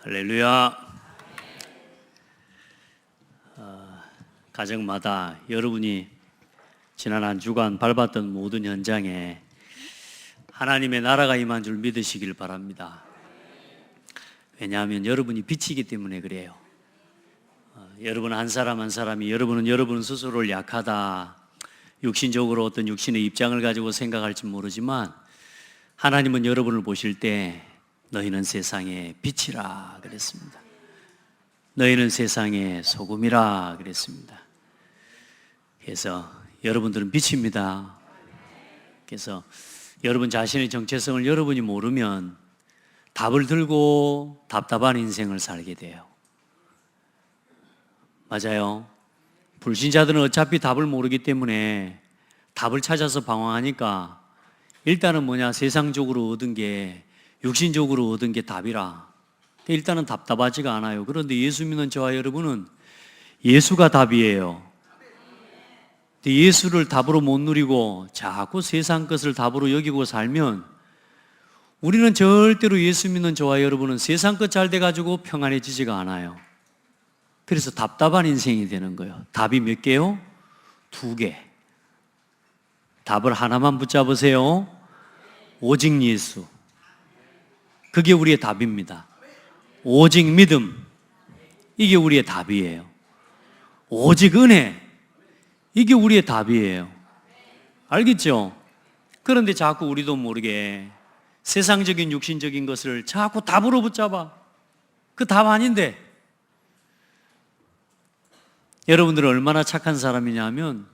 할렐루야. 가정마다 여러분이 지난 한 주간 밟았던 모든 현장에 하나님의 나라가 임한 줄 믿으시길 바랍니다. 왜냐하면 여러분이 빛이기 때문에 그래요. 여러분 한 사람 한 사람이 여러분은 여러분 스스로를 약하다, 육신적으로 어떤 육신의 입장을 가지고 생각할지 모르지만 하나님은 여러분을 보실 때 너희는 세상의 빛이라 그랬습니다. 너희는 세상의 소금이라 그랬습니다. 그래서 여러분들은 빛입니다. 그래서 여러분 자신의 정체성을 여러분이 모르면 답을 들고 답답한 인생을 살게 돼요. 맞아요. 불신자들은 어차피 답을 모르기 때문에 답을 찾아서 방황하니까 일단은 세상적으로 얻은 게, 육신적으로 얻은 게 답이라 일단은 답답하지가 않아요. 그런데 예수 믿는 저와 여러분은 예수가 답이에요. 예수를 답으로 못 누리고 자꾸 세상 것을 답으로 여기고 살면 우리는 절대로 예수 믿는 저와 여러분은 세상 것 잘 돼가지고 평안해지지가 않아요. 그래서 답답한 인생이 되는 거예요. 답이 몇 개요? 2개. 답을 하나만 붙잡으세요. 오직 예수. 그게 우리의 답입니다. 오직 믿음. 이게 우리의 답이에요. 오직 은혜. 이게 우리의 답이에요. 알겠죠? 그런데 자꾸 우리도 모르게 세상적인 육신적인 것을 자꾸 답으로 붙잡아. 그 답 아닌데. 여러분들은 얼마나 착한 사람이냐면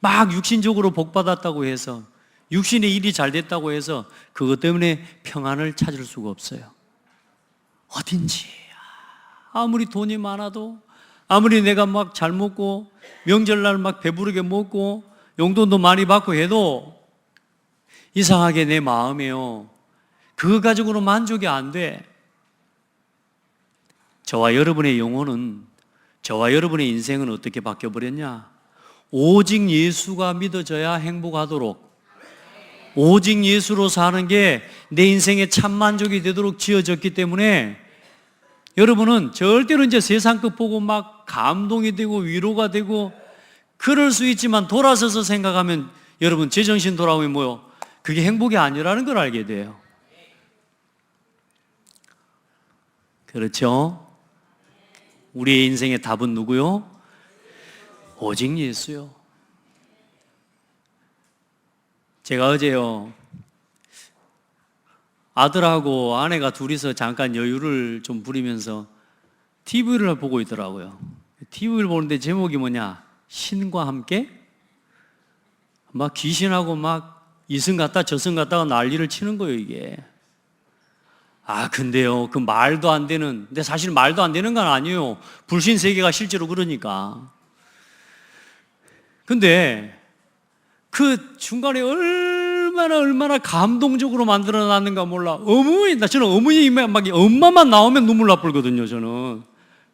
막 육신적으로 복받았다고 해서, 육신의 일이 잘 됐다고 해서 그것 때문에 평안을 찾을 수가 없어요. 어딘지 아무리 돈이 많아도, 아무리 내가 막 잘 먹고 명절날 막 배부르게 먹고 용돈도 많이 받고 해도 이상하게 내 마음에요, 그거 가지고는 만족이 안 돼. 저와 여러분의 영혼은, 저와 여러분의 인생은 어떻게 바뀌어버렸냐? 오직 예수가 믿어져야 행복하도록, 오직 예수로 사는 게 내 인생의 참 만족이 되도록 지어졌기 때문에 여러분은 절대로 이제 세상 것 보고 막 감동이 되고 위로가 되고 그럴 수 있지만 돌아서서 생각하면 여러분 제정신 돌아오면 그게 행복이 아니라는 걸 알게 돼요. 그렇죠? 우리의 인생의 답은 누구요? 오직 예수요. 제가 어제요, 아들하고 아내가 둘이서 잠깐 여유를 좀 부리면서 TV를 보고 있더라고요. TV를 보는데 제목이 신과 함께? 막 귀신하고 막 이승 갔다 저승 갔다가 난리를 치는 거예요, 이게. 근데요, 그 말도 안 되는, 근데 사실 말도 안 되는 건 아니에요. 불신 세계가 실제로 그러니까. 근데 그 중간에 얼마나 감동적으로 만들어 놨는가 몰라. 저는 어머니 막 엄마만 나오면 눈물 나쁘거든요, 저는.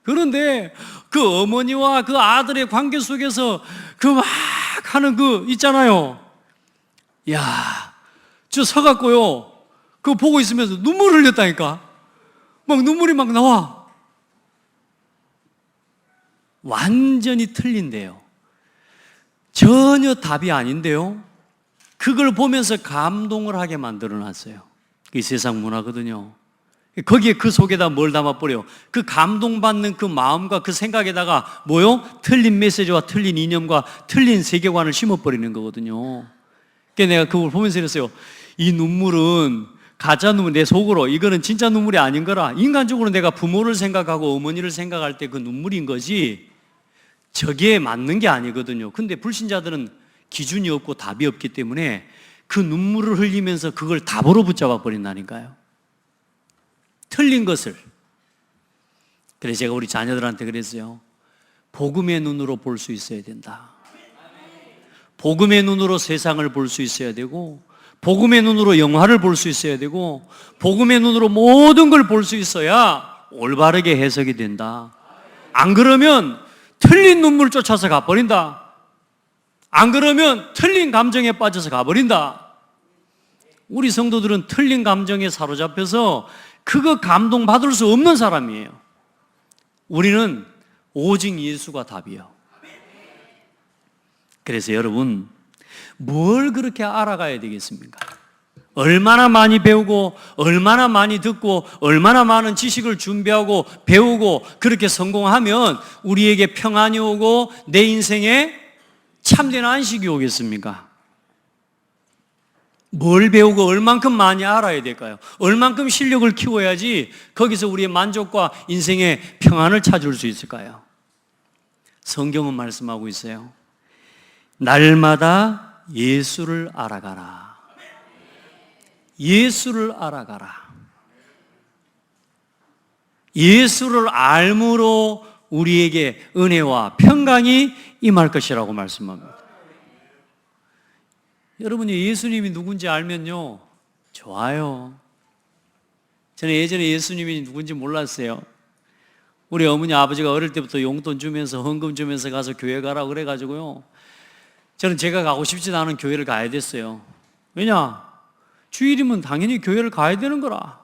그런데 그 어머니와 그 아들의 관계 속에서 그 막 하는 있잖아요. 저 서갖고요, 그거 보고 있으면서 눈물을 흘렸다니까. 막 눈물이 막 나와. 완전히 틀린데요. 전혀 답이 아닌데요. 그걸 보면서 감동을 하게 만들어놨어요. 이 세상 문화거든요. 거기에 그 속에다 뭘 담아버려요? 그 감동받는 그 마음과 그 생각에다가 틀린 메시지와 틀린 이념과 틀린 세계관을 심어버리는 거거든요. 그러니까 내가 그걸 보면서 이랬어요. 이 눈물은 가짜 눈물, 내 속으로 이거는 진짜 눈물이 아닌 거라. 인간적으로 내가 부모를 생각하고 어머니를 생각할 때 그 눈물인 거지 저게 맞는 게 아니거든요. 근데 불신자들은 기준이 없고 답이 없기 때문에 그 눈물을 흘리면서 그걸 답으로 붙잡아 버린다니까요. 틀린 것을. 그래서 제가 우리 자녀들한테 그랬어요. 복음의 눈으로 볼 수 있어야 된다. 복음의 눈으로 세상을 볼 수 있어야 되고, 복음의 눈으로 영화를 볼 수 있어야 되고, 복음의 눈으로 모든 걸 볼 수 있어야 올바르게 해석이 된다. 안 그러면 틀린 눈물 쫓아서 가버린다. 안 그러면 틀린 감정에 빠져서 가버린다. 우리 성도들은 틀린 감정에 사로잡혀서 그거 감동받을 수 없는 사람이에요. 우리는 오직 예수가 답이에요. 그래서 여러분, 뭘 그렇게 알아가야 되겠습니까? 얼마나 많이 배우고 얼마나 많이 듣고 얼마나 많은 지식을 준비하고 배우고 그렇게 성공하면 우리에게 평안이 오고 내 인생에 참된 안식이 오겠습니까? 뭘 배우고 얼만큼 많이 알아야 될까요? 얼만큼 실력을 키워야지 거기서 우리의 만족과 인생의 평안을 찾을 수 있을까요? 성경은 말씀하고 있어요. 날마다 예수를 알아가라. 예수를 알아가라. 예수를 알므로 우리에게 은혜와 평강이 임할 것이라고 말씀합니다. 여러분이 예수님이 누군지 알면요, 좋아요. 저는 예전에 예수님이 누군지 몰랐어요. 우리 어머니 아버지가 어릴 때부터 용돈 주면서 헌금 주면서 가서 교회 가라고 그래가지고요, 저는 제가 가고 싶지 않은 교회를 가야 됐어요. 왜냐? 주일이면 당연히 교회를 가야 되는 거라.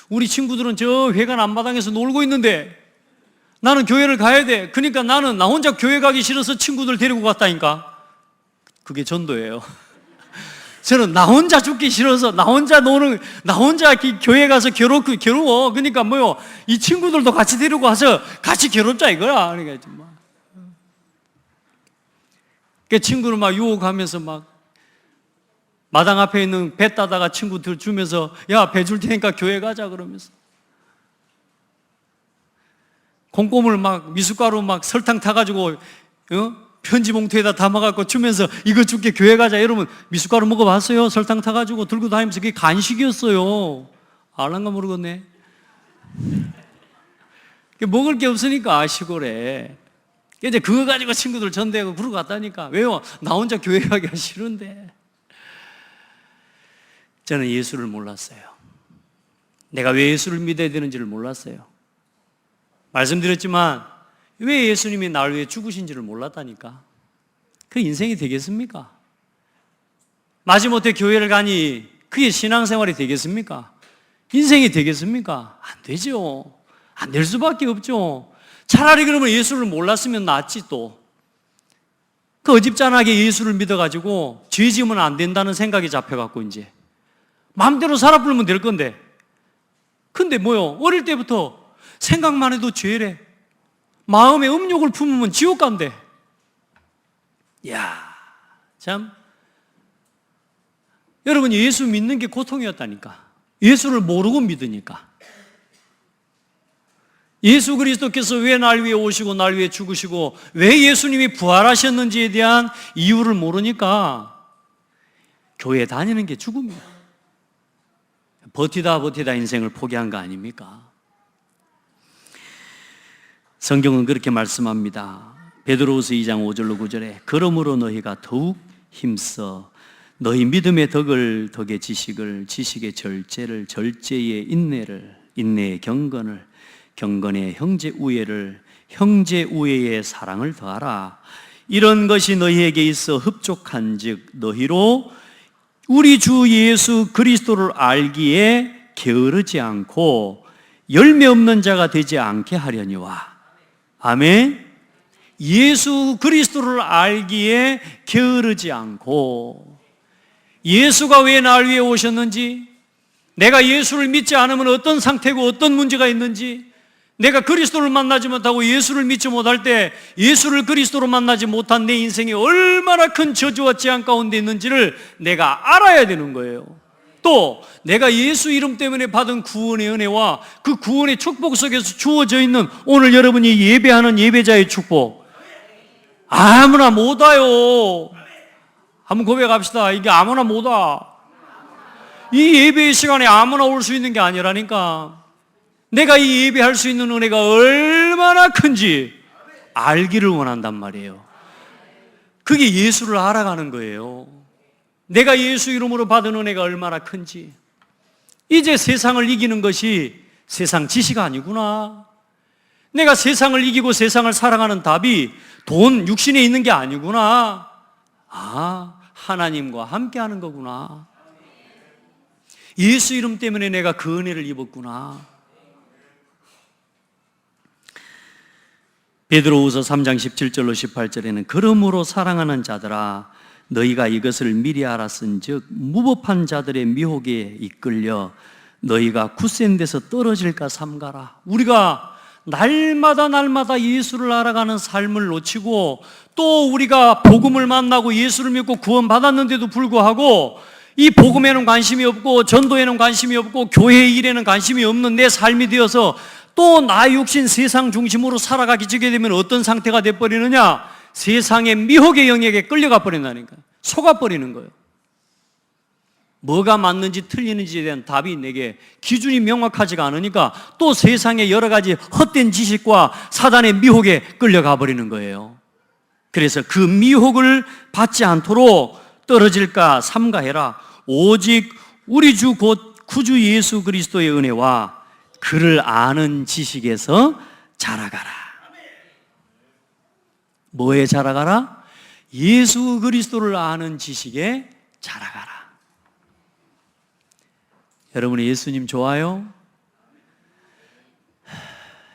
우리 친구들은 저 회관 앞마당에서 놀고 있는데 나는 교회를 가야 돼. 그러니까 나는 나 혼자 교회 가기 싫어서 친구들 데리고 갔다니까. 그게 전도예요. 저는 나 혼자 죽기 싫어서 나 혼자 교회 가서 괴로워. 그러니까 뭐요? 이 친구들도 같이 데리고 와서 같이 괴롭자 이거라. 그러니까 그 친구를 막 유혹하면서 막 마당 앞에 있는 배 따다가 친구들 주면서 야, 배 줄 테니까 교회 가자 그러면서 콩고물 막 미숫가루 막 설탕 타가지고 편지 봉투에다 담아갖고 주면서 이거 줄게 교회 가자. 여러분 미숫가루 먹어봤어요? 설탕 타가지고 들고 다니면서 그게 간식이었어요. 알란가 모르겠네. 먹을 게 없으니까 시골에 이제 그거 가지고 친구들 전대하고 그러고 갔다니까. 왜요? 나 혼자 교회 가기가 싫은데. 저는 예수를 몰랐어요. 내가 왜 예수를 믿어야 되는지를 몰랐어요. 말씀드렸지만 왜 예수님이 나를 위해 죽으신지를 몰랐다니까. 그 인생이 되겠습니까? 마지못해 교회를 가니 그게 신앙생활이 되겠습니까? 인생이 되겠습니까? 안 되죠. 안 될 수밖에 없죠. 차라리 그러면 예수를 몰랐으면 낫지 또. 그 어집잖하게 예수를 믿어가지고 죄 지으면 안 된다는 생각이 잡혀갖고 이제 마음대로 살아 불면 될 건데. 근데 뭐요? 어릴 때부터 생각만 해도 죄래. 마음에 음욕을 품으면 지옥 간대. 이야, 참. 여러분, 예수 믿는 게 고통이었다니까. 예수를 모르고 믿으니까. 예수 그리스도께서 왜 날 위해 오시고 날 위해 죽으시고 왜 예수님이 부활하셨는지에 대한 이유를 모르니까 교회 다니는 게 죽음이야. 버티다 인생을 포기한 거 아닙니까? 성경은 그렇게 말씀합니다. 베드로후서 2장 5절로 9절에 그러므로 너희가 더욱 힘써 너희 믿음의 덕을 덕의 지식을 지식의 절제를 절제의 인내를 인내의 경건을 경건의 형제 우애를 형제 우애의 사랑을 더하라. 이런 것이 너희에게 있어 흡족한즉 너희로 우리 주 예수 그리스도를 알기에 게으르지 않고 열매 없는 자가 되지 않게 하려니와. 아멘. 예수 그리스도를 알기에 게으르지 않고, 예수가 왜 날 위해 오셨는지, 내가 예수를 믿지 않으면 어떤 상태고 어떤 문제가 있는지, 내가 그리스도를 만나지 못하고 예수를 믿지 못할 때 예수를 그리스도로 만나지 못한 내 인생이 얼마나 큰 저주와 재앙 가운데 있는지를 내가 알아야 되는 거예요. 또 내가 예수 이름 때문에 받은 구원의 은혜와 그 구원의 축복 속에서 주어져 있는 오늘 여러분이 예배하는 예배자의 축복, 아무나 못 와요. 한번 고백합시다. 이게 아무나 못 와. 이 예배의 시간에 아무나 올 수 있는 게 아니라니까. 내가 이 예배할 수 있는 은혜가 얼마나 큰지 알기를 원한단 말이에요. 그게 예수를 알아가는 거예요. 내가 예수 이름으로 받은 은혜가 얼마나 큰지. 이제 세상을 이기는 것이 세상 지식 아니구나. 내가 세상을 이기고 세상을 사랑하는 답이 돈, 육신에 있는 게 아니구나. 아, 하나님과 함께 하는 거구나. 예수 이름 때문에 내가 그 은혜를 입었구나. 베드로후서 3장 17절로 18절에는 그러므로 사랑하는 자들아 너희가 이것을 미리 알았은즉 무법한 자들의 미혹에 이끌려 너희가 굳센 데서 떨어질까 삼가라. 우리가 날마다 예수를 알아가는 삶을 놓치고 또 우리가 복음을 만나고 예수를 믿고 구원받았는데도 불구하고 이 복음에는 관심이 없고 전도에는 관심이 없고 교회 일에는 관심이 없는 내 삶이 되어서 또 나 육신 세상 중심으로 살아가기 지게 되면 어떤 상태가 돼버리느냐? 세상의 미혹의 영역에 끌려가 버린다니까. 속아버리는 거예요. 뭐가 맞는지 틀리는지에 대한 답이 내게 기준이 명확하지가 않으니까 또 세상의 여러 가지 헛된 지식과 사단의 미혹에 끌려가 버리는 거예요. 그래서 그 미혹을 받지 않도록 떨어질까 삼가해라. 오직 우리 주 곧 구주 예수 그리스도의 은혜와 그를 아는 지식에서 자라가라. 뭐에 자라가라? 예수 그리스도를 아는 지식에 자라가라. 여러분 예수님 좋아요?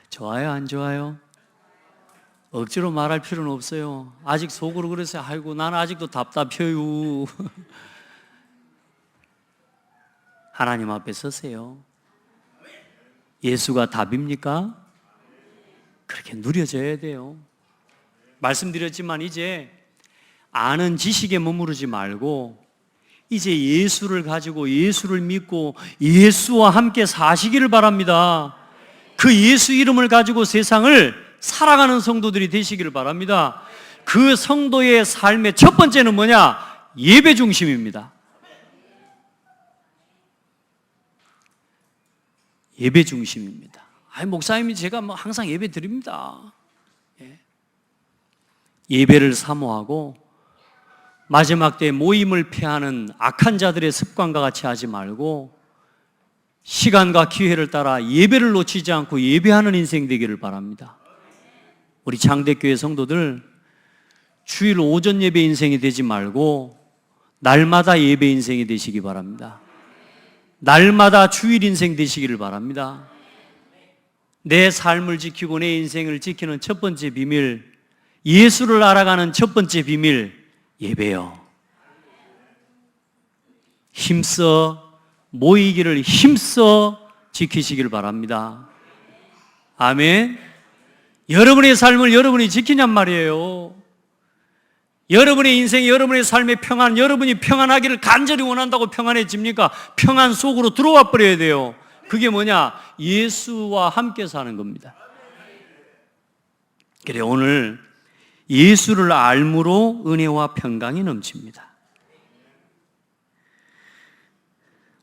좋아요 안 좋아요? 억지로 말할 필요는 없어요. 아직 속으로 그랬어요. 아이고 나는 아직도 답답해요. 하나님 앞에 서세요. 예수가 답입니까? 그렇게 누려져야 돼요. 말씀드렸지만 이제 아는 지식에 머무르지 말고 이제 예수를 가지고 예수를 믿고 예수와 함께 사시기를 바랍니다. 그 예수 이름을 가지고 세상을 살아가는 성도들이 되시기를 바랍니다. 그 성도의 삶의 첫 번째는 뭐냐? 예배 중심입니다. 예배 중심입니다. 목사님이 제가 항상 예배 드립니다. 예배를 사모하고 마지막 때 모임을 피하는 악한 자들의 습관과 같이 하지 말고 시간과 기회를 따라 예배를 놓치지 않고 예배하는 인생 되기를 바랍니다. 우리 장대교회 성도들 주일 오전 예배 인생이 되지 말고 날마다 예배 인생이 되시기 바랍니다. 날마다 주일 인생 되시기를 바랍니다. 내 삶을 지키고 내 인생을 지키는 첫 번째 비밀, 예수를 알아가는 첫 번째 비밀, 예배요. 힘써 모이기를 힘써 지키시길 바랍니다. 아멘. 여러분의 삶을 여러분이 지키냔 말이에요. 여러분의 인생, 여러분의 삶의 평안, 여러분이 평안하기를 간절히 원한다고 평안해집니까? 평안 속으로 들어와 버려야 돼요. 그게 뭐냐? 예수와 함께 사는 겁니다. 그래 오늘 예수를 알므로 은혜와 평강이 넘칩니다.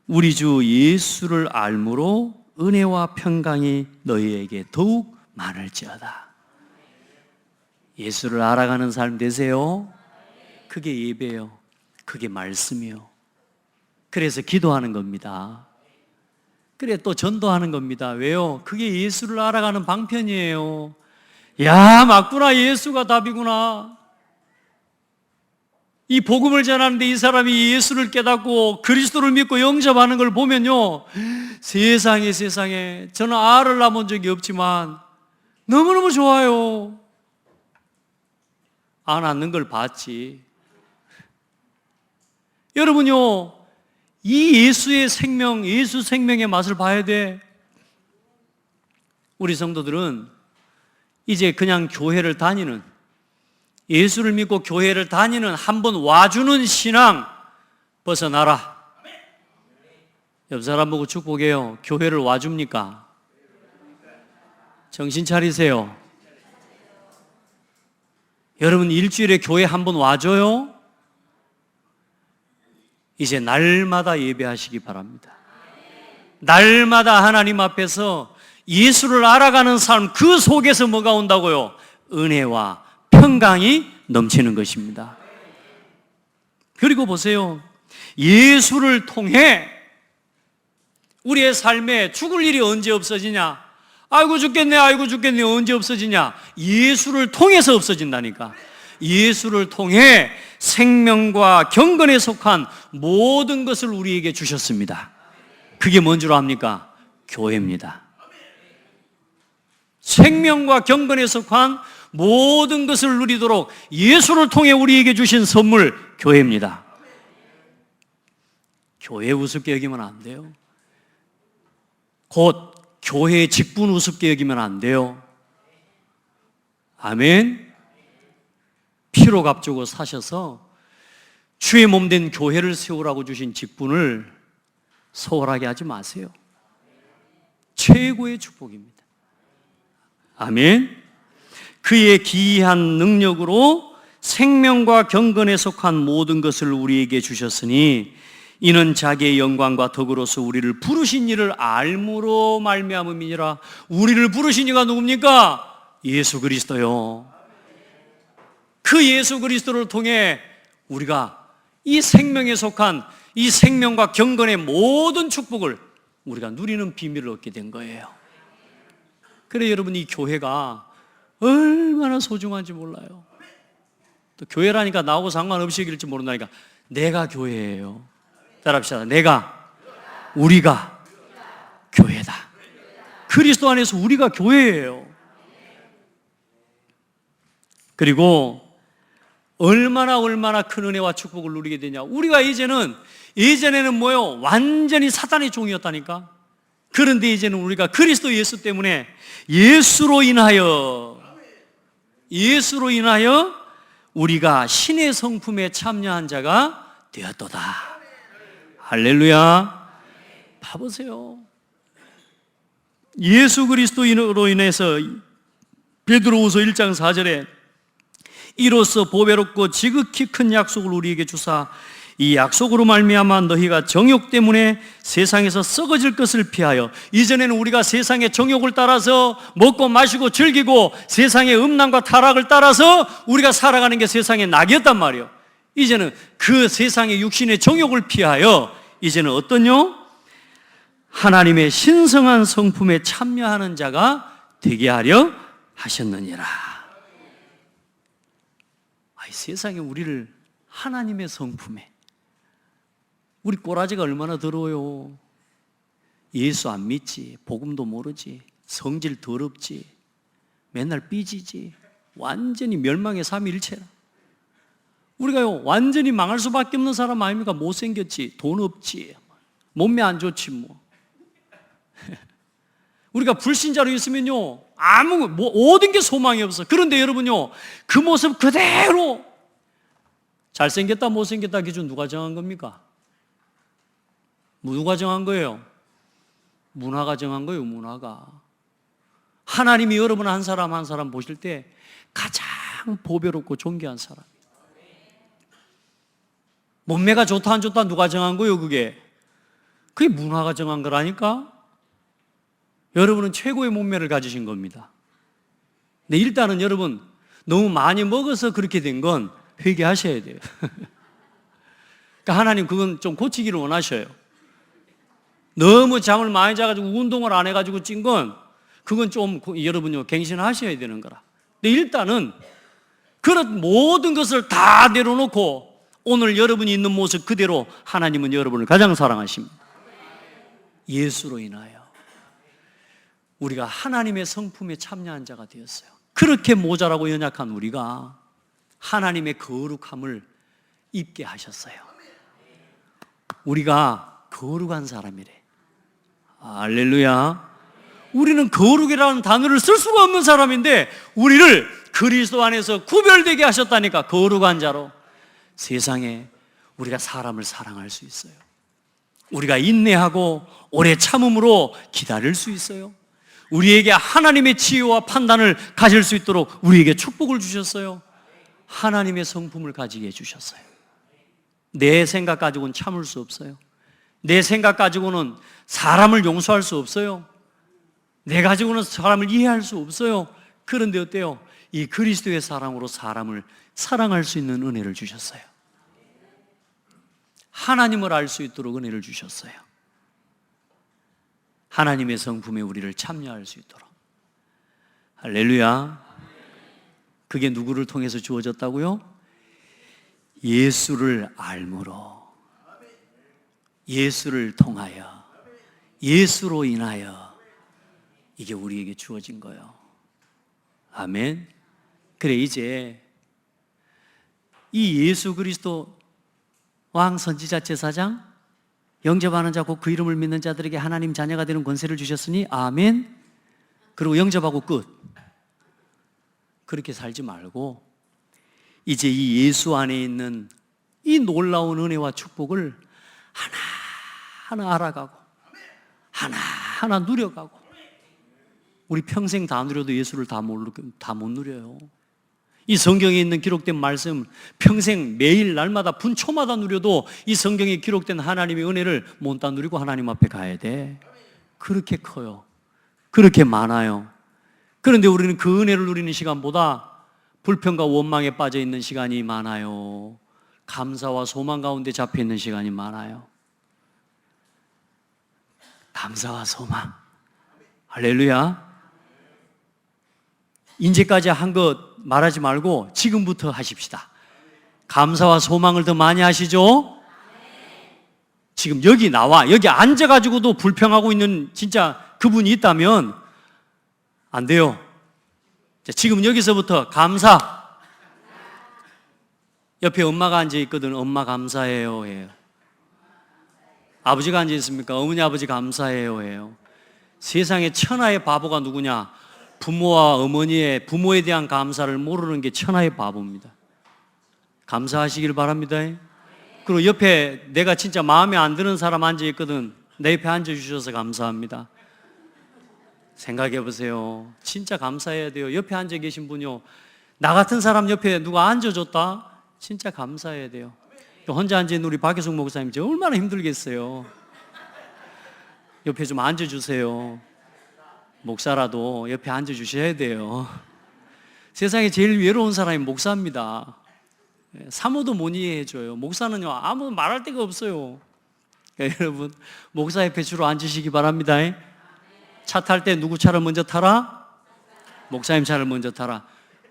우리 주 예수를 알므로 은혜와 평강이 너희에게 더욱 많을지어다. 예수를 알아가는 삶 되세요. 그게 예배요. 그게 말씀이요. 그래서 기도하는 겁니다. 그래 또 전도하는 겁니다. 왜요? 그게 예수를 알아가는 방편이에요. 야, 맞구나. 예수가 답이구나. 이 복음을 전하는데 이 사람이 예수를 깨닫고 그리스도를 믿고 영접하는 걸 보면요, 세상에 저는 알을 낳은 적이 없지만 너무너무 좋아요. 안 낳는 걸 봤지. 여러분요, 이 예수의 생명, 예수 생명의 맛을 봐야 돼. 우리 성도들은 이제 그냥 교회를 다니는, 예수를 믿고 교회를 다니는, 한번 와주는 신앙 벗어나라. 옆 사람 보고 축복해요. 교회를 와줍니까? 정신 차리세요. 여러분 일주일에 교회 한번 와줘요? 이제 날마다 예배하시기 바랍니다. 날마다 하나님 앞에서 예수를 알아가는 삶, 그 속에서 뭐가 온다고요? 은혜와 평강이 넘치는 것입니다. 그리고 보세요. 예수를 통해 우리의 삶에 죽을 일이 언제 없어지냐? 아이고 죽겠네 언제 없어지냐? 예수를 통해서 없어진다니까. 예수를 통해 생명과 경건에 속한 모든 것을 우리에게 주셨습니다. 그게 뭔 줄 압니까? 교회입니다. 생명과 경건에 속한 모든 것을 누리도록 예수를 통해 우리에게 주신 선물, 교회입니다. 교회 우습게 여기면 안 돼요. 곧 교회의 직분 우습게 여기면 안 돼요. 아멘. 피로 값주고 사셔서 주의 몸된 교회를 세우라고 주신 직분을 소홀하게 하지 마세요. 최고의 축복입니다. 아멘. 그의 기이한 능력으로 생명과 경건에 속한 모든 것을 우리에게 주셨으니 이는 자기의 영광과 덕으로서 우리를 부르신 이를 알므로 말미암음이니라. 우리를 부르신 이가 누굽니까? 예수 그리스도요. 그 예수 그리스도를 통해 우리가 이 생명에 속한 이 생명과 경건의 모든 축복을 우리가 누리는 비밀을 얻게 된 거예요. 그래 여러분, 이 교회가 얼마나 소중한지 몰라요. 또 교회라니까 나하고 상관없이 얘기할지 모른다니까. 내가 교회예요. 따라합시다. 우리가 교회다. 그리스도 안에서 우리가 교회예요. 그리고 얼마나 큰 은혜와 축복을 누리게 되냐. 우리가 예전에는 뭐요? 완전히 사단의 종이었다니까. 그런데 이제는 우리가 그리스도 예수 때문에 예수로 인하여 우리가 신의 성품에 참여한 자가 되었도다. 할렐루야. 봐보세요. 예수 그리스도로 인해서 베드로후서 1장 4절에 이로써 보배롭고 지극히 큰 약속을 우리에게 주사 이 약속으로 말미암아 너희가 정욕 때문에 세상에서 썩어질 것을 피하여. 이전에는 우리가 세상의 정욕을 따라서 먹고 마시고 즐기고 세상의 음란과 타락을 따라서 우리가 살아가는 게 세상의 낙이었단 말이에요. 이제는 그 세상의 육신의 정욕을 피하여 이제는 어떠냐? 하나님의 신성한 성품에 참여하는 자가 되게 하려 하셨느니라. 세상에 우리를 하나님의 성품에, 우리 꼬라지가 얼마나 더러워요. 예수 안 믿지, 복음도 모르지, 성질 더럽지, 맨날 삐지지, 완전히 멸망의 삼위일체라. 우리가요 완전히 망할 수밖에 없는 사람 아닙니까? 못생겼지, 돈 없지, 몸매 안 좋지 뭐. 우리가 불신자로 있으면요 모든 게 소망이 없어. 그런데 여러분요, 그 모습 그대로 잘생겼다 못생겼다 기준 누가 정한 겁니까? 누가 정한 거예요? 문화가 정한 거예요. 문화가. 하나님이 여러분 한 사람 한 사람 보실 때 가장 보배롭고 존귀한 사람. 몸매가 좋다 안 좋다 누가 정한 거예요? 그게 문화가 정한 거라니까. 여러분은 최고의 몸매를 가지신 겁니다. 근데 일단은 여러분 너무 많이 먹어서 그렇게 된 건 회개하셔야 돼요. 그러니까 하나님 그건 좀 고치기를 원하셔요. 너무 잠을 많이 자가지고 운동을 안 해가지고 찐 건 그건 좀 여러분요 갱신하셔야 되는 거라. 근데 일단은 그런 모든 것을 다 내려놓고 오늘 여러분이 있는 모습 그대로 하나님은 여러분을 가장 사랑하십니다. 예수로 인하여 우리가 하나님의 성품에 참여한 자가 되었어요. 그렇게 모자라고 연약한 우리가 하나님의 거룩함을 입게 하셨어요. 우리가 거룩한 사람이래. 할렐루야. 우리는 거룩이라는 단어를 쓸 수가 없는 사람인데 우리를 그리스도 안에서 구별되게 하셨다니까. 거룩한 자로 세상에 우리가 사람을 사랑할 수 있어요. 우리가 인내하고 오래 참음으로 기다릴 수 있어요. 우리에게 하나님의 지혜와 판단을 가질 수 있도록 우리에게 축복을 주셨어요. 하나님의 성품을 가지게 해주셨어요. 내 생각 가지고는 참을 수 없어요. 내 생각 가지고는 사람을 용서할 수 없어요. 내 가지고는 사람을 이해할 수 없어요. 그런데 어때요? 이 그리스도의 사랑으로 사람을 사랑할 수 있는 은혜를 주셨어요. 하나님을 알 수 있도록 은혜를 주셨어요. 하나님의 성품에 우리를 참여할 수 있도록. 할렐루야. 그게 누구를 통해서 주어졌다고요? 예수를 알므로, 예수를 통하여, 예수로 인하여 이게 우리에게 주어진 거예요. 아멘. 그래, 이제 이 예수 그리스도 왕 선지자 제사장 영접하는 자 곧 그 이름을 믿는 자들에게 하나님 자녀가 되는 권세를 주셨으니 아멘. 그리고 영접하고 끝. 그렇게 살지 말고 이제 이 예수 안에 있는 이 놀라운 은혜와 축복을 하나하나 알아가고 하나하나 누려가고, 우리 평생 다 누려도 예수를 다 못 누려요. 이 성경에 있는 기록된 말씀 평생 매일 날마다 분초마다 누려도 이 성경에 기록된 하나님의 은혜를 못 다 누리고 하나님 앞에 가야 돼. 그렇게 커요. 그렇게 많아요. 그런데 우리는 그 은혜를 누리는 시간보다 불평과 원망에 빠져 있는 시간이 많아요. 감사와 소망 가운데 잡혀 있는 시간이 많아요. 감사와 소망. 할렐루야. 이제까지 한 것 말하지 말고 지금부터 하십시다. 감사와 소망을 더 많이 하시죠? 지금 여기 나와, 여기 앉아가지고도 불평하고 있는 진짜 그분이 있다면 안 돼요. 지금 여기서부터 감사. 옆에 엄마가 앉아있거든. 엄마 감사해요 해요. 아버지가 앉아있습니까? 어머니 아버지 감사해요 해요. 세상에 천하의 바보가 누구냐? 부모와 어머니의 부모에 대한 감사를 모르는 게 천하의 바보입니다. 감사하시길 바랍니다. 그리고 옆에 내가 진짜 마음에 안 드는 사람 앉아있거든. 내 옆에 앉아주셔서 감사합니다. 생각해 보세요. 진짜 감사해야 돼요. 옆에 앉아 계신 분이요, 나 같은 사람 옆에 누가 앉아줬다? 진짜 감사해야 돼요. 혼자 앉아있는 우리 박혜숙 목사님 얼마나 힘들겠어요. 옆에 좀 앉아주세요. 목사라도 옆에 앉아주셔야 돼요. 세상에 제일 외로운 사람이 목사입니다. 사모도 못 이해해줘요. 목사는요, 아무 말할 데가 없어요. 그러니까 여러분, 목사 옆에 주로 앉으시기 바랍니다. 차 탈 때 누구 차를 먼저 타라? 목사님 차를 먼저 타라.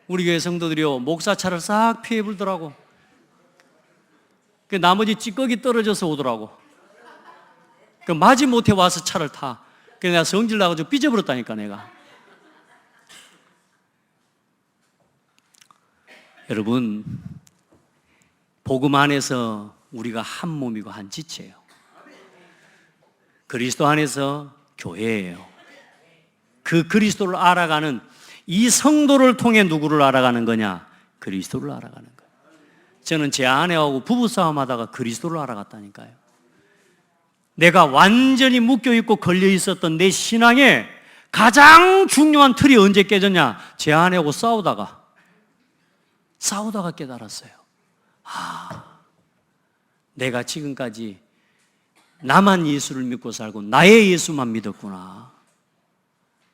우리 교회 성도들이요, 목사 차를 싹 피해 불더라고. 나머지 찌꺼기 떨어져서 오더라고. 마지못해 와서 차를 타. 그래서 내가 성질 나가지고 삐져버렸다니까, 내가. 여러분, 복음 안에서 우리가 한 몸이고 한 지체예요. 그리스도 안에서 교회예요. 그 그리스도를 알아가는, 이 성도를 통해 누구를 알아가는 거냐? 그리스도를 알아가는 거예요. 저는 제 아내하고 부부싸움 하다가 그리스도를 알아갔다니까요. 내가 완전히 묶여있고 걸려있었던 내 신앙에 가장 중요한 틀이 언제 깨졌냐? 제 아내하고 싸우다가 깨달았어요. 내가 지금까지 나만 예수를 믿고 살고 나의 예수만 믿었구나.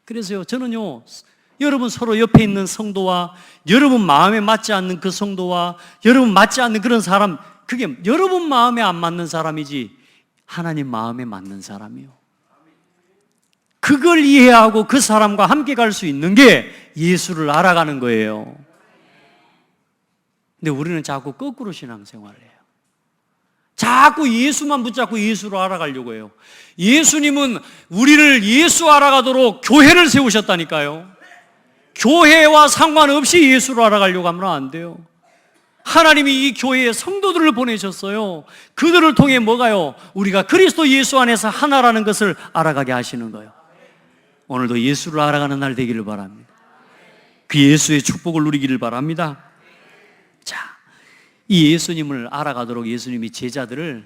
그래서요, 저는요, 여러분 서로 옆에 있는 성도와 여러분 마음에 맞지 않는 그 성도와 여러분 맞지 않는 그런 사람, 그게 여러분 마음에 안 맞는 사람이지 하나님 마음에 맞는 사람이요. 그걸 이해하고 그 사람과 함께 갈 수 있는 게 예수를 알아가는 거예요. 근데 우리는 자꾸 거꾸로 신앙생활을 해요. 자꾸 예수만 붙잡고 예수로 알아가려고 해요. 예수님은 우리를 예수 알아가도록 교회를 세우셨다니까요. 교회와 상관없이 예수로 알아가려고 하면 안 돼요. 하나님이 이 교회에 성도들을 보내셨어요. 그들을 통해 뭐가요? 우리가 그리스도 예수 안에서 하나라는 것을 알아가게 하시는 거예요. 오늘도 예수를 알아가는 날 되기를 바랍니다. 그 예수의 축복을 누리기를 바랍니다. 자, 이 예수님을 알아가도록 예수님이 제자들을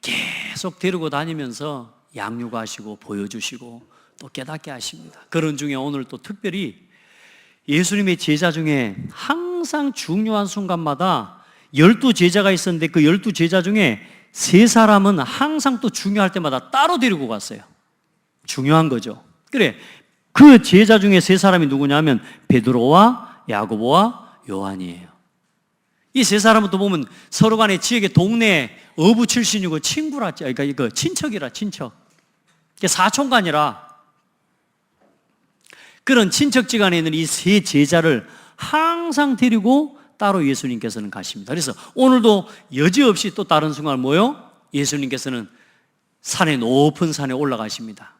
계속 데리고 다니면서 양육하시고 보여주시고 또 깨닫게 하십니다. 그런 중에 오늘 또 특별히 예수님의 제자 중에 항상 중요한 순간마다 12제자가 있었는데 그 12제자 중에 3사람은 항상 또 중요할 때마다 따로 데리고 갔어요. 중요한 거죠. 그래, 그 제자 중에 3사람이 누구냐면 베드로와 야고보와 요한이에요. 이 3사람은 또 보면 서로 간에 지역의 동네 어부 출신이고 친구라, 그러니까 이거 친척이라, 친척. 사촌간이라. 그런 친척지간에 있는 이 3 제자를 항상 데리고 따로 예수님께서는 가십니다. 그래서 오늘도 여지없이 또 다른 순간 뭐요? 예수님께서는 산에 높은 산에 올라가십니다.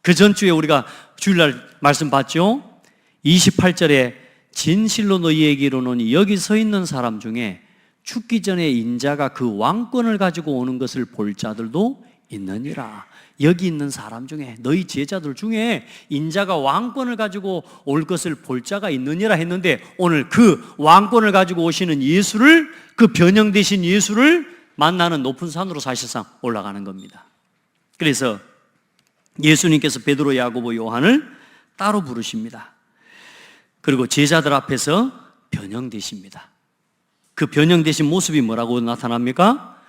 그 전주에 우리가 주일날 말씀 봤죠? 28절에 진실로 너희에게 이르노니 여기 서 있는 사람 중에 죽기 전에 인자가 그 왕권을 가지고 오는 것을 볼 자들도 있느니라. 여기 있는 사람 중에, 너희 제자들 중에 인자가 왕권을 가지고 올 것을 볼 자가 있느니라 했는데, 오늘 그 왕권을 가지고 오시는 예수를, 그 변형되신 예수를 만나는 높은 산으로 사실상 올라가는 겁니다. 그래서 예수님께서 베드로, 야고보, 요한을 따로 부르십니다. 그리고 제자들 앞에서 변형되십니다. 그 변형되신 모습이 뭐라고 나타납니까?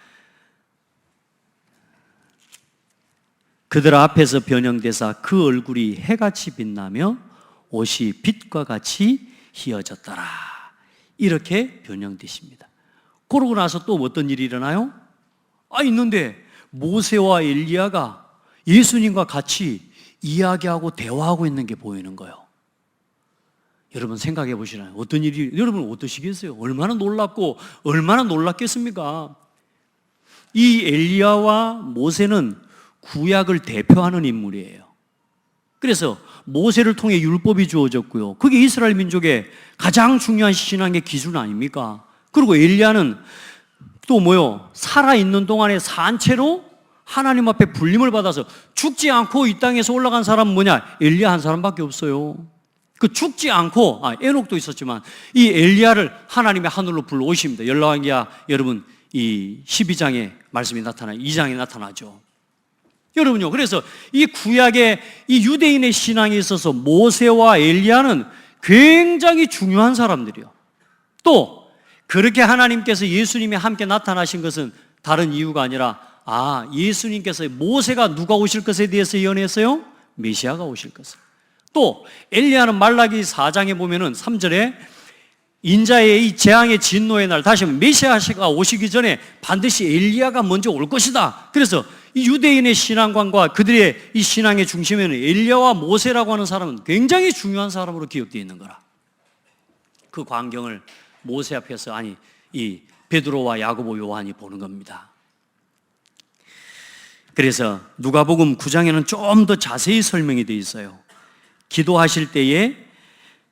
그들 앞에서 변형되사 그 얼굴이 해같이 빛나며 옷이 빛과 같이 희어졌더라. 이렇게 변형되십니다. 그러고 나서 또 어떤 일이 일어나요? 있는데 모세와 엘리야가 예수님과 같이 이야기하고 대화하고 있는 게 보이는 거예요. 여러분 생각해 보시나요? 어떤 일이, 여러분 어떠시겠어요? 얼마나 놀랍고 얼마나 놀랍겠습니까? 이 엘리야와 모세는 구약을 대표하는 인물이에요. 그래서 모세를 통해 율법이 주어졌고요. 그게 이스라엘 민족의 가장 중요한 신앙의 기준 아닙니까? 그리고 엘리야는 또 뭐요? 살아있는 동안에 산채로 하나님 앞에 불림을 받아서 죽지 않고 이 땅에서 올라간 사람은 뭐냐? 엘리야 한 사람밖에 없어요. 그 죽지 않고, 에녹도 있었지만 이 엘리야를 하나님의 하늘로 불러오십니다. 열왕기야 여러분 이 12장에 말씀이 나타나요. 2장에 나타나죠. 여러분요, 그래서 이 구약의 이 유대인의 신앙에 있어서 모세와 엘리야는 굉장히 중요한 사람들이요. 또 그렇게 하나님께서 예수님이 함께 나타나신 것은 다른 이유가 아니라, 예수님께서 모세가 누가 오실 것에 대해서 예언했어요? 메시아가 오실 것을. 또 엘리야는 말라기 4장에 보면은 3절에 인자의 이 재앙의 진노의 날, 다시 한번 메시아가 오시기 전에 반드시 엘리야가 먼저 올 것이다. 그래서 이 유대인의 신앙관과 그들의 이 신앙의 중심에는 엘리야와 모세라고 하는 사람은 굉장히 중요한 사람으로 기억되어 있는 거라. 그 광경을 모세 앞에서, 이 베드로와 야고보, 요한이 보는 겁니다. 그래서 누가복음 9장에는 좀 더 자세히 설명이 되어 있어요. 기도하실 때에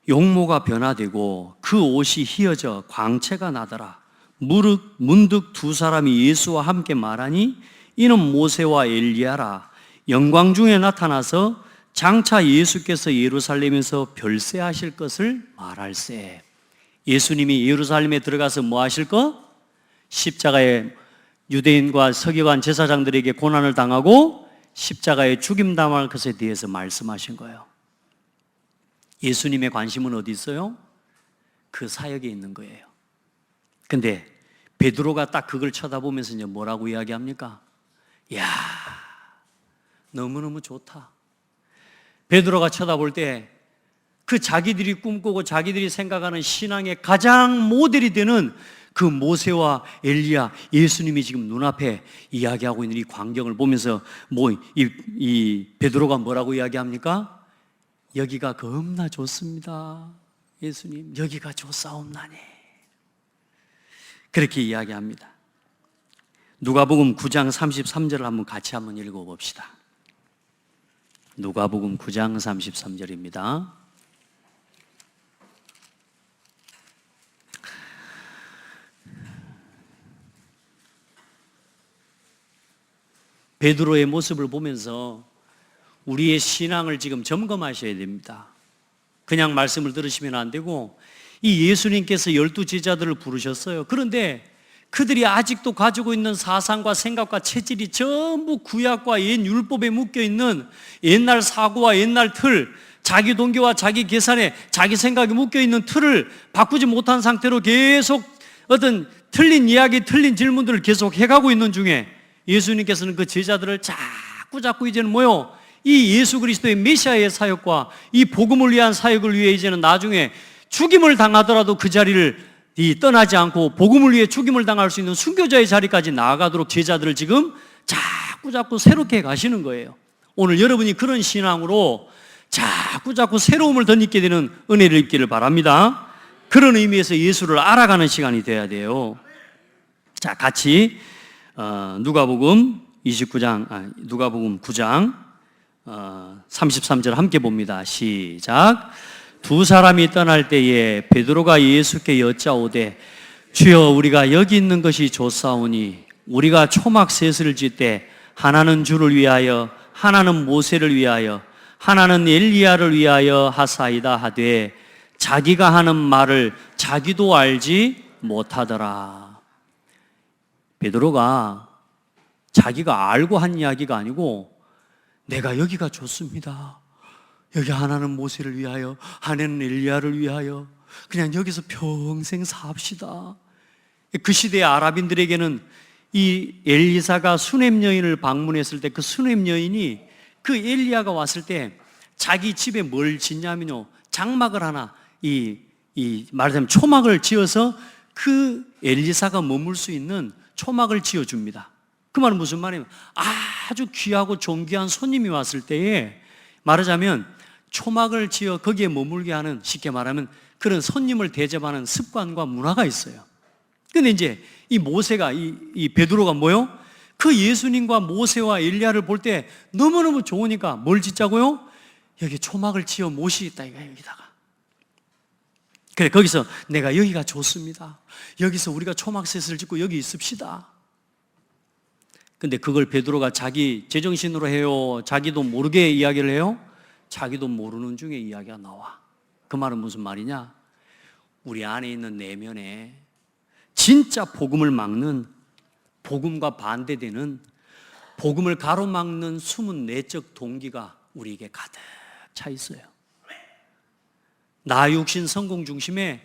용모가 변화되고 그 옷이 희어져 광채가 나더라. 문득 두 사람이 예수와 함께 말하니 이는 모세와 엘리야라. 영광 중에 나타나서 장차 예수께서 예루살렘에서 별세하실 것을 말할세. 예수님이 예루살렘에 들어가서 뭐 하실 거? 십자가에 유대인과 서기관 제사장들에게 고난을 당하고 십자가에 죽임 당할 것에 대해서 말씀하신 거예요. 예수님의 관심은 어디 있어요? 그 사역에 있는 거예요. 근데 베드로가 딱 그걸 쳐다보면서 이제 뭐라고 이야기합니까? 야, 너무너무 좋다. 베드로가 쳐다볼 때 그 자기들이 꿈꾸고 자기들이 생각하는 신앙의 가장 모델이 되는 그 모세와 엘리야, 예수님이 지금 눈앞에 이야기하고 있는 이 광경을 보면서 이 베드로가 뭐라고 이야기합니까? 여기가 겁나 좋습니다. 예수님, 여기가 좋사옵나니. 그렇게 이야기합니다. 누가복음 9장 33절을 한번 같이 한번 읽어봅시다. 누가복음 9장 33절입니다. 베드로의 모습을 보면서 우리의 신앙을 지금 점검하셔야 됩니다. 그냥 말씀을 들으시면 안 되고, 이 예수님께서 12 제자들을 부르셨어요. 그런데 그들이 아직도 가지고 있는 사상과 생각과 체질이 전부 구약과 옛 율법에 묶여있는 옛날 사고와 옛날 틀, 자기 동기와 자기 계산에 자기 생각이 묶여있는 틀을 바꾸지 못한 상태로 계속 어떤 틀린 이야기, 틀린 질문들을 계속 해가고 있는 중에 예수님께서는 그 제자들을 자꾸 이제는 뭐요? 이 예수 그리스도의 메시아의 사역과 이 복음을 위한 사역을 위해 이제는 나중에 죽임을 당하더라도 그 자리를 떠나지 않고 복음을 위해 죽임을 당할 수 있는 순교자의 자리까지 나아가도록 제자들을 지금 자꾸 새롭게 가시는 거예요. 오늘 여러분이 그런 신앙으로 자꾸 새로움을 덧입게 되는 은혜를 입기를 바랍니다. 그런 의미에서 예수를 알아가는 시간이 돼야 돼요. 자, 같이 누가복음 누가복음 9장 33절 함께 봅니다. 시작. 두 사람이 떠날 때에 베드로가 예수께 여짜오되 주여 우리가 여기 있는 것이 좋사오니 우리가 초막 셋을 짓되 하나는 주를 위하여 하나는 모세를 위하여 하나는 엘리야를 위하여 하사이다 하되 자기가 하는 말을 자기도 알지 못하더라. 베드로가 자기가 알고 한 이야기가 아니고 내가 여기가 좋습니다. 여기 하나는 모세를 위하여 하나는 엘리야를 위하여 그냥 여기서 평생 삽시다. 그 시대의 아랍인들에게는 이 엘리사가 수넴 여인을 방문했을 때 그 수넴 여인이 그 엘리야가 왔을 때 자기 집에 뭘 짓냐면요, 장막을 하나 말하자면 초막을 지어서 그 엘리사가 머물 수 있는 초막을 지어줍니다. 그 말은 무슨 말이냐면 아주 귀하고 존귀한 손님이 왔을 때에 말하자면 초막을 지어 거기에 머물게 하는, 쉽게 말하면 그런 손님을 대접하는 습관과 문화가 있어요. 근데 이제 이 모세가 이 베드로가 뭐요? 그 예수님과 모세와 엘리야를 볼 때 너무너무 좋으니까 뭘 짓자고요? 여기 초막을 지어 모시겠다 이거야, 여기다가. 그래, 거기서 내가 여기가 좋습니다. 여기서 우리가 초막셋을 짓고 여기 있읍시다. 근데 그걸 베드로가 자기 제정신으로 해요? 자기도 모르게 이야기를 해요? 자기도 모르는 중에 이야기가 나와. 그 말은 무슨 말이냐? 우리 안에 있는 내면에 진짜 복음을 막는, 복음과 반대되는, 복음을 가로막는 숨은 내적 동기가 우리에게 가득 차 있어요. 나 육신 성공 중심에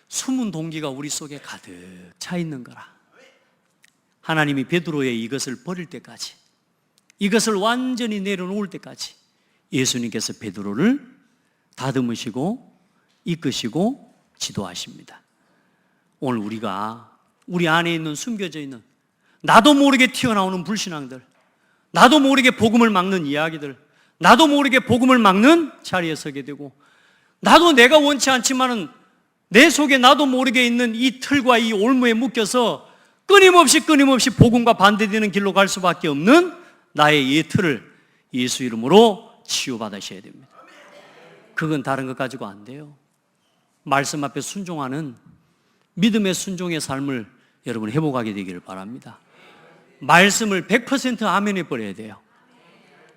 숨은 동기가 우리 속에 가득 차 있는 거라. 하나님이 베드로의 이것을 버릴 때까지, 이것을 완전히 내려놓을 때까지 예수님께서 베드로를 다듬으시고 이끄시고 지도하십니다. 오늘 우리가 우리 안에 있는 숨겨져 있는 나도 모르게 튀어나오는 불신앙들, 나도 모르게 복음을 막는 이야기들, 나도 모르게 복음을 막는 자리에 서게 되고, 나도 내가 원치 않지만은 내 속에 나도 모르게 있는 이 틀과 이 올무에 묶여서 끊임없이 복음과 반대되는 길로 갈 수밖에 없는 나의 이 틀을 예수 이름으로 치유받으셔야 됩니다. 그건 다른 것 가지고 안 돼요. 말씀 앞에 순종하는 믿음의 순종의 삶을 여러분 회복하게 되기를 바랍니다. 말씀을 100% 아멘해 버려야 돼요.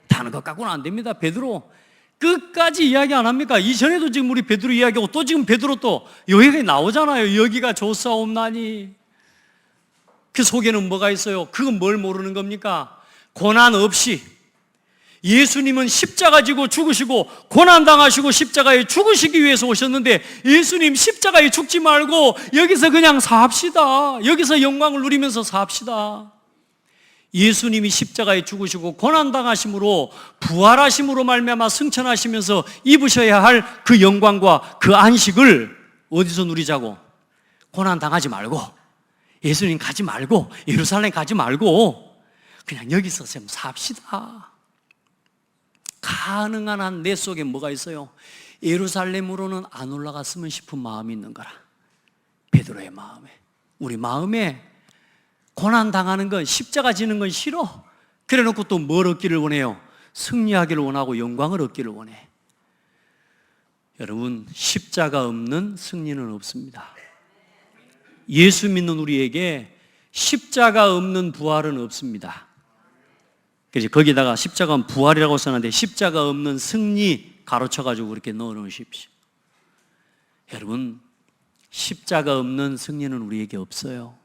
다른 것 갖고는 안 됩니다. 베드로 끝까지 이야기 안 합니까? 이전에도 지금 우리 베드로 이야기하고 또 지금 베드로 또 여기가 나오잖아요. 여기가 좋사옵나니. 그 속에는 뭐가 있어요? 그건 뭘 모르는 겁니까? 고난 없이 예수님은 십자가 지고 죽으시고 고난당하시고 십자가에 죽으시기 위해서 오셨는데 예수님 십자가에 죽지 말고 여기서 그냥 삽시다. 여기서 영광을 누리면서 삽시다. 예수님이 십자가에 죽으시고 고난당하심으로 부활하심으로 말미암아 승천하시면서 입으셔야 할 그 영광과 그 안식을 어디서 누리자고? 고난당하지 말고 예수님 가지 말고 예루살렘 가지 말고 그냥 여기서 좀 삽시다. 가능한 한 내 속에 뭐가 있어요? 예루살렘으로는 안 올라갔으면 싶은 마음이 있는 거라. 베드로의 마음에, 우리 마음에 고난당하는 건, 십자가 지는 건 싫어. 그래 놓고 또 뭘 얻기를 원해요? 승리하기를 원하고 영광을 얻기를 원해. 여러분, 십자가 없는 승리는 없습니다. 예수 믿는 우리에게 십자가 없는 부활은 없습니다. 그래서 거기다가 십자가는 부활이라고 써놨는데 십자가 없는 승리 가로쳐가지고 그렇게 넣어놓으십시오. 여러분, 십자가 없는 승리는 우리에게 없어요.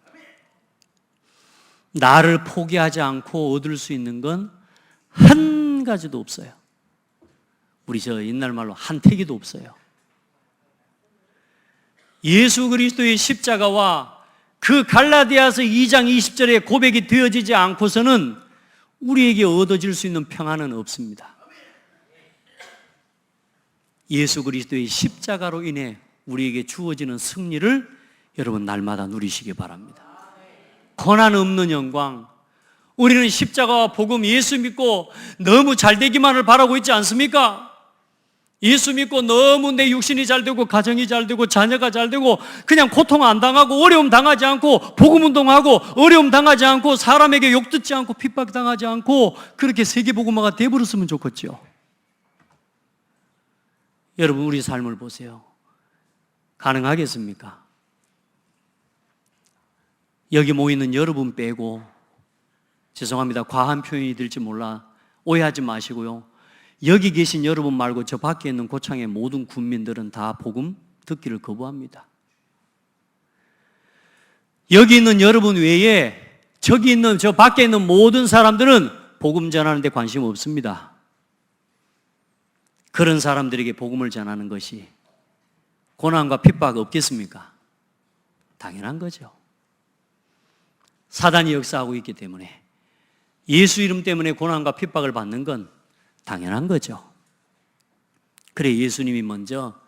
나를 포기하지 않고 얻을 수 있는 건 한 가지도 없어요. 우리 저 옛날 말로 한 태기도 없어요. 예수 그리스도의 십자가와 그 갈라디아서 2장 20절의 고백이 되어지지 않고서는 우리에게 얻어질 수 있는 평안은 없습니다. 예수 그리스도의 십자가로 인해 우리에게 주어지는 승리를 여러분 날마다 누리시기 바랍니다. 고난 없는 영광, 우리는 십자가와 복음 예수 믿고 너무 잘 되기만을 바라고 있지 않습니까? 예수 믿고 너무 내 육신이 잘 되고 가정이 잘 되고 자녀가 잘 되고 그냥 고통 안 당하고 어려움 당하지 않고 복음 운동하고 어려움 당하지 않고 사람에게 욕 듣지 않고 핍박 당하지 않고 그렇게 세계복음화가 돼버렸으면 좋겠죠. 여러분, 우리 삶을 보세요. 가능하겠습니까? 여기 모이는 여러분 빼고, 죄송합니다, 과한 표현이 될지 몰라 오해하지 마시고요, 여기 계신 여러분 말고 저 밖에 있는 고창의 모든 군민들은 다 복음 듣기를 거부합니다. 여기 있는 여러분 외에 저기 있는 저 밖에 있는 모든 사람들은 복음 전하는 데 관심 없습니다. 그런 사람들에게 복음을 전하는 것이 고난과 핍박 없겠습니까? 당연한 거죠. 사단이 역사하고 있기 때문에 예수 이름 때문에 고난과 핍박을 받는 건 당연한 거죠. 그래 예수님이 먼저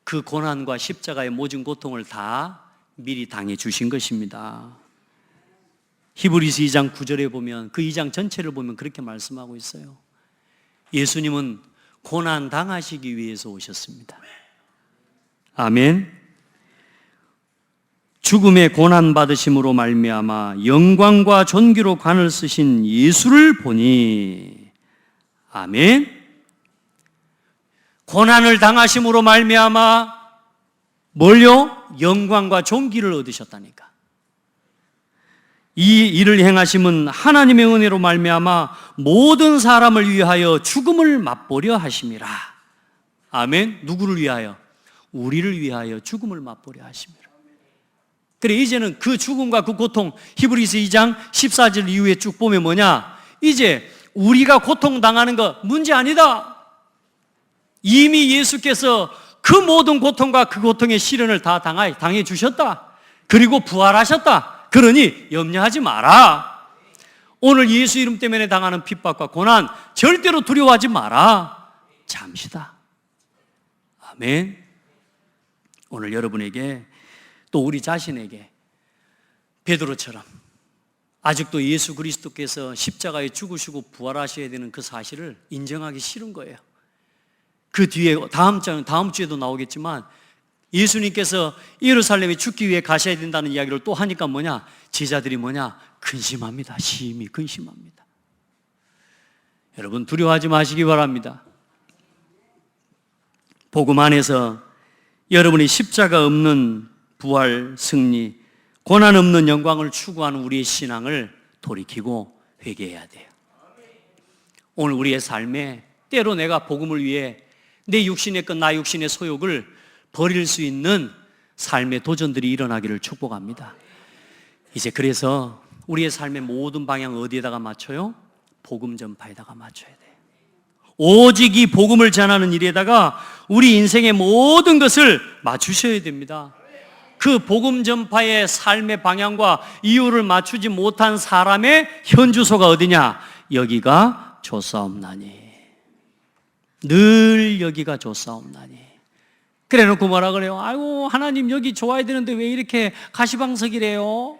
그 고난과 십자가의 모든 고통을 다 미리 당해 주신 것입니다. 히브리서 2장 9절에 보면, 그 2장 전체를 보면 그렇게 말씀하고 있어요. 예수님은 고난 당하시기 위해서 오셨습니다. 아멘. 죽음의 고난 받으심으로 말미암아 영광과 존귀로 관을 쓰신 예수를 보니, 아멘. 고난을 당하심으로 말미암아 뭘요? 영광과 존귀를 얻으셨다니까. 이 일을 행하심은 하나님의 은혜로 말미암아 모든 사람을 위하여 죽음을 맛보려 하심이라. 아멘. 누구를 위하여? 우리를 위하여 죽음을 맛보려 하심이라. 그래 이제는 그 죽음과 그 고통, 히브리서 2장 14절 이후에 쭉 보면 뭐냐? 이제 우리가 고통당하는 거 문제 아니다. 이미 예수께서 그 모든 고통과 그 고통의 시련을 다 당해 주셨다. 그리고 부활하셨다. 그러니 염려하지 마라. 오늘 예수 이름 때문에 당하는 핍박과 고난 절대로 두려워하지 마라. 잠시다. 아멘. 오늘 여러분에게 또 우리 자신에게 베드로처럼 아직도 예수 그리스도께서 십자가에 죽으시고 부활하셔야 되는 그 사실을 인정하기 싫은 거예요. 그 뒤에 다음 주에도 나오겠지만 예수님께서 예루살렘에 죽기 위해 가셔야 된다는 이야기를 또 하니까 뭐냐? 제자들이 뭐냐? 근심합니다. 심히 근심합니다. 여러분 두려워하지 마시기 바랍니다. 복음 안에서 여러분이 십자가 없는 부활, 승리, 고난 없는 영광을 추구하는 우리의 신앙을 돌이키고 회개해야 돼요. 오늘 우리의 삶에 때로 내가 복음을 위해 내 육신의 것, 나 육신의 소욕을 버릴 수 있는 삶의 도전들이 일어나기를 축복합니다. 이제 그래서 우리의 삶의 모든 방향 어디에다가 맞춰요? 복음 전파에다가 맞춰야 돼요. 오직 이 복음을 전하는 일에다가 우리 인생의 모든 것을 맞추셔야 됩니다. 그 복음 전파의 삶의 방향과 이유를 맞추지 못한 사람의 현주소가 어디냐? 여기가 조사옵나니. 늘 여기가 조사옵나니. 그래 놓고 뭐라 그래요? 아이고 하나님 여기 좋아야 되는데 왜 이렇게 가시방석이래요?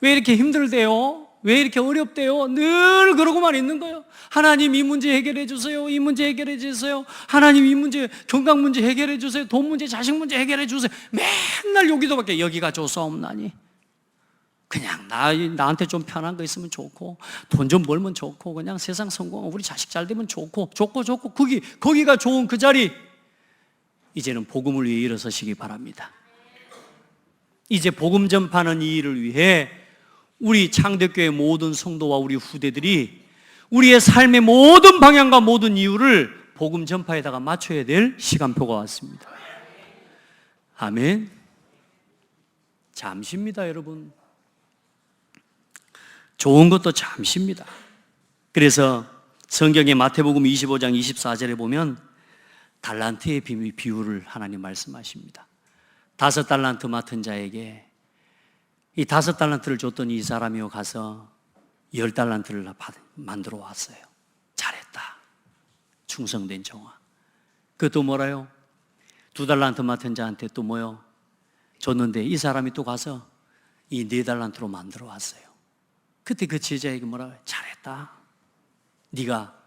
왜 이렇게 힘들대요? 왜 이렇게 어렵대요? 늘 그러고만 있는 거예요. 하나님 이 문제 해결해 주세요. 이 문제 해결해 주세요. 하나님 이 문제, 건강 문제 해결해 주세요. 돈 문제, 자식 문제 해결해 주세요. 맨날 여기도밖에. 여기가 조사옵나니. 그냥 나한테 좀 편한 거 있으면 좋고, 돈 좀 벌면 좋고, 그냥 세상 성공하고 우리 자식 잘 되면 좋고 거기가 좋은 그 자리. 이제는 복음을 위해 일어서시기 바랍니다. 이제 복음 전파하는 이 일을 위해 우리 창덕교회 모든 성도와 우리 후대들이 우리의 삶의 모든 방향과 모든 이유를 복음 전파에다가 맞춰야 될 시간표가 왔습니다. 아멘. 잠시입니다, 여러분. 좋은 것도 잠시입니다. 그래서 성경의 마태복음 25장 24절에 보면 달란트의 비유를 하나님 말씀하십니다. 5달란트 맡은 자에게 이 5달란트를 줬더니 이 사람이 가서 10달란트를 만들어 왔어요. 잘했다. 충성된 종아. 그것도 뭐라요? 2달란트 맡은 자한테 또 뭐요? 줬는데 이 사람이 또 가서 이 4달란트로 만들어 왔어요. 그때 그 제자에게 뭐라고 해요? 잘했다. 네가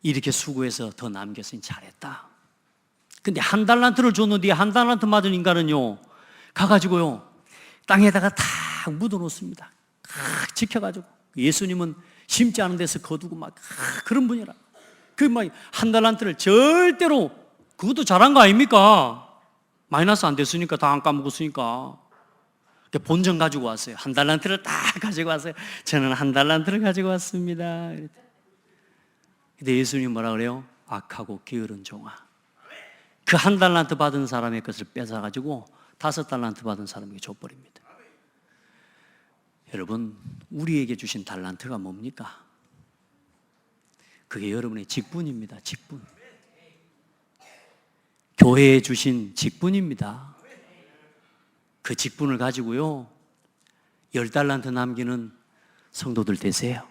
이렇게 수고해서 더 남겼으니 잘했다. 근데 한 달란트를 줬는데 한 달란트 맞은 인간은요, 가가지고요, 땅에다가 탁 묻어놓습니다. 탁 지켜가지고. 예수님은 심지 않은 데서 거두고 막 그런 분이라. 그 막 한 달란트를 절대로, 그것도 잘한 거 아닙니까? 마이너스 안 됐으니까, 다 안 까먹었으니까. 본전 가지고 왔어요. 한 달란트를 딱 가지고 왔어요. 저는 한 달란트를 가지고 왔습니다. 근데 예수님 뭐라 그래요? 악하고 게으른 종아. 그 한 달란트 받은 사람의 것을 뺏어가지고 5달란트 받은 사람에게 줘버립니다. 여러분, 우리에게 주신 달란트가 뭡니까? 그게 여러분의 직분입니다. 직분. 교회에 주신 직분입니다. 그 직분을 가지고요, 10달란트 남기는 성도들 되세요.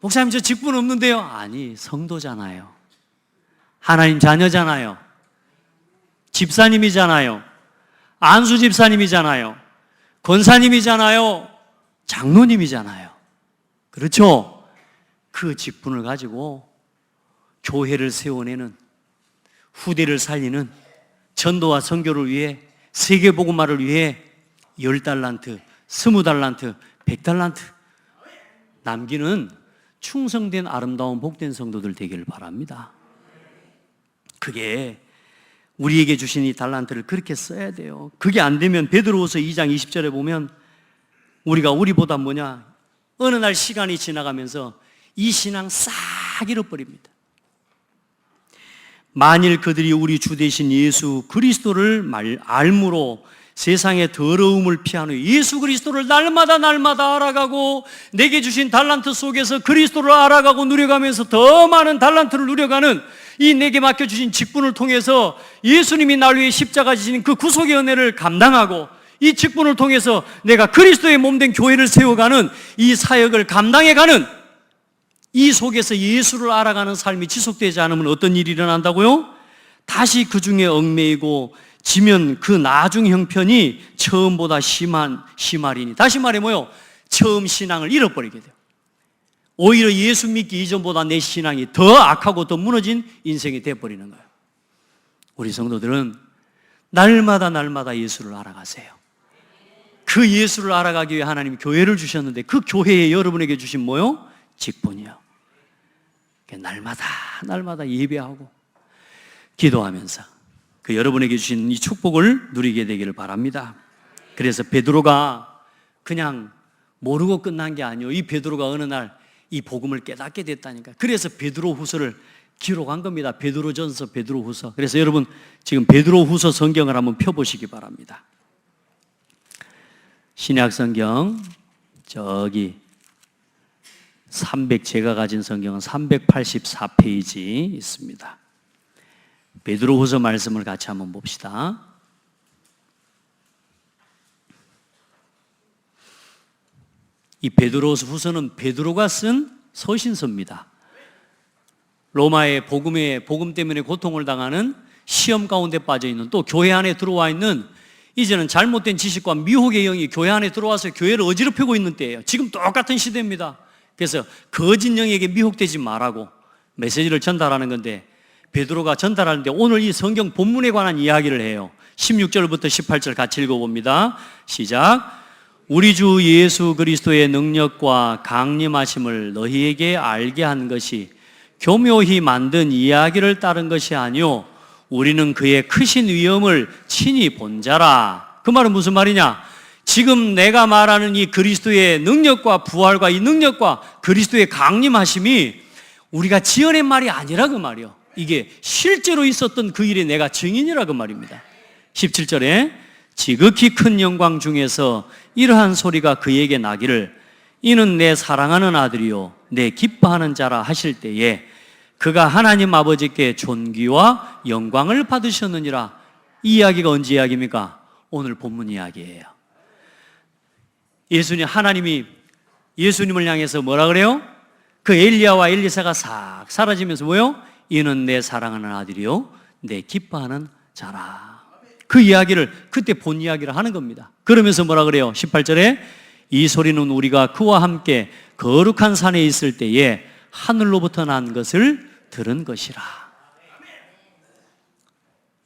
목사님, 저 직분 없는데요? 아니, 성도잖아요. 하나님 자녀잖아요. 집사님이잖아요. 안수 집사님이잖아요. 권사님이잖아요. 장로님이잖아요. 그렇죠? 그 직분을 가지고 교회를 세워내는, 후대를 살리는, 전도와 선교를 위해, 세계복음화를 위해 10달란트, 20달란트, 100달란트 남기는 충성된 아름다운 복된 성도들 되기를 바랍니다. 그게 우리에게 주신 이 달란트를 그렇게 써야 돼요. 그게 안 되면 베드로후서 2장 20절에 보면 우리보다 어느 날 시간이 지나가면서 이 신앙 싹 잃어버립니다. 만일 그들이 우리 주 되신 예수 그리스도를 알므로 세상의 더러움을 피한 후 예수 그리스도를 날마다 알아가고 내게 주신 달란트 속에서 그리스도를 알아가고 누려가면서 더 많은 달란트를 누려가는 이 내게 맡겨주신 직분을 통해서 예수님이 날 위해 십자가 지신 그 구속의 은혜를 감당하고 이 직분을 통해서 내가 그리스도의 몸된 교회를 세워가는 이 사역을 감당해가는 이 속에서 예수를 알아가는 삶이 지속되지 않으면 어떤 일이 일어난다고요? 다시 그 중에 얽매이고 지면 그 나중 형편이 처음보다 심하리니. 다시 말해 처음 신앙을 잃어버리게 돼요. 오히려 예수 믿기 이전보다 내 신앙이 더 악하고 더 무너진 인생이 되어버리는 거예요. 우리 성도들은 날마다 예수를 알아가세요. 그 예수를 알아가기 위해 하나님이 교회를 주셨는데 그 교회에 여러분에게 주신 직분이요. 날마다 예배하고 기도하면서 그 여러분에게 주신 이 축복을 누리게 되기를 바랍니다. 그래서 베드로가 그냥 모르고 끝난 게 아니에요. 이 베드로가 어느 날 이 복음을 깨닫게 됐다니까. 그래서 베드로후서를 기록한 겁니다. 베드로전서, 베드로후서. 그래서 여러분 지금 베드로후서 성경을 한번 펴보시기 바랍니다. 신약 성경 저기 제가 가진 성경은 384페이지 있습니다. 베드로후서 말씀을 같이 한번 봅시다. 이 베드로후서는 베드로가 쓴 서신서입니다. 로마의 복음 때문에 고통을 당하는, 시험 가운데 빠져 있는, 또 교회 안에 들어와 있는 이제는 잘못된 지식과 미혹의 영이 교회 안에 들어와서 교회를 어지럽히고 있는 때예요. 지금 똑같은 시대입니다. 그래서 거짓 영에게 미혹되지 말라고 메시지를 전달하는 건데, 베드로가 전달하는데 오늘 이 성경 본문에 관한 이야기를 해요. 16절부터 18절 같이 읽어봅니다. 시작. 우리 주 예수 그리스도의 능력과 강림하심을 너희에게 알게 한 것이 교묘히 만든 이야기를 따른 것이 아니오 우리는 그의 크신 위엄을 친히 본 자라. 그 말은 무슨 말이냐? 지금 내가 말하는 이 그리스도의 능력과 부활과 이 능력과 그리스도의 강림하심이 우리가 지어낸 말이 아니라 그 말이요. 이게 실제로 있었던 그 일에 내가 증인이라 그 말입니다. 17절에 지극히 큰 영광 중에서 이러한 소리가 그에게 나기를 이는 내 사랑하는 아들이요 내 기뻐하는 자라 하실 때에 그가 하나님 아버지께 존귀와 영광을 받으셨느니라. 이 이야기가 언제 이야기입니까? 오늘 본문 이야기예요. 하나님이 예수님을 향해서 뭐라 그래요? 그 엘리야와 엘리사가 싹 사라지면서 이는 내 사랑하는 아들이요 내 기뻐하는 자라. 그 이야기를 그때 본 이야기를 하는 겁니다. 그러면서 뭐라 그래요? 18절에 이 소리는 우리가 그와 함께 거룩한 산에 있을 때에 하늘로부터 난 것을 들은 것이라.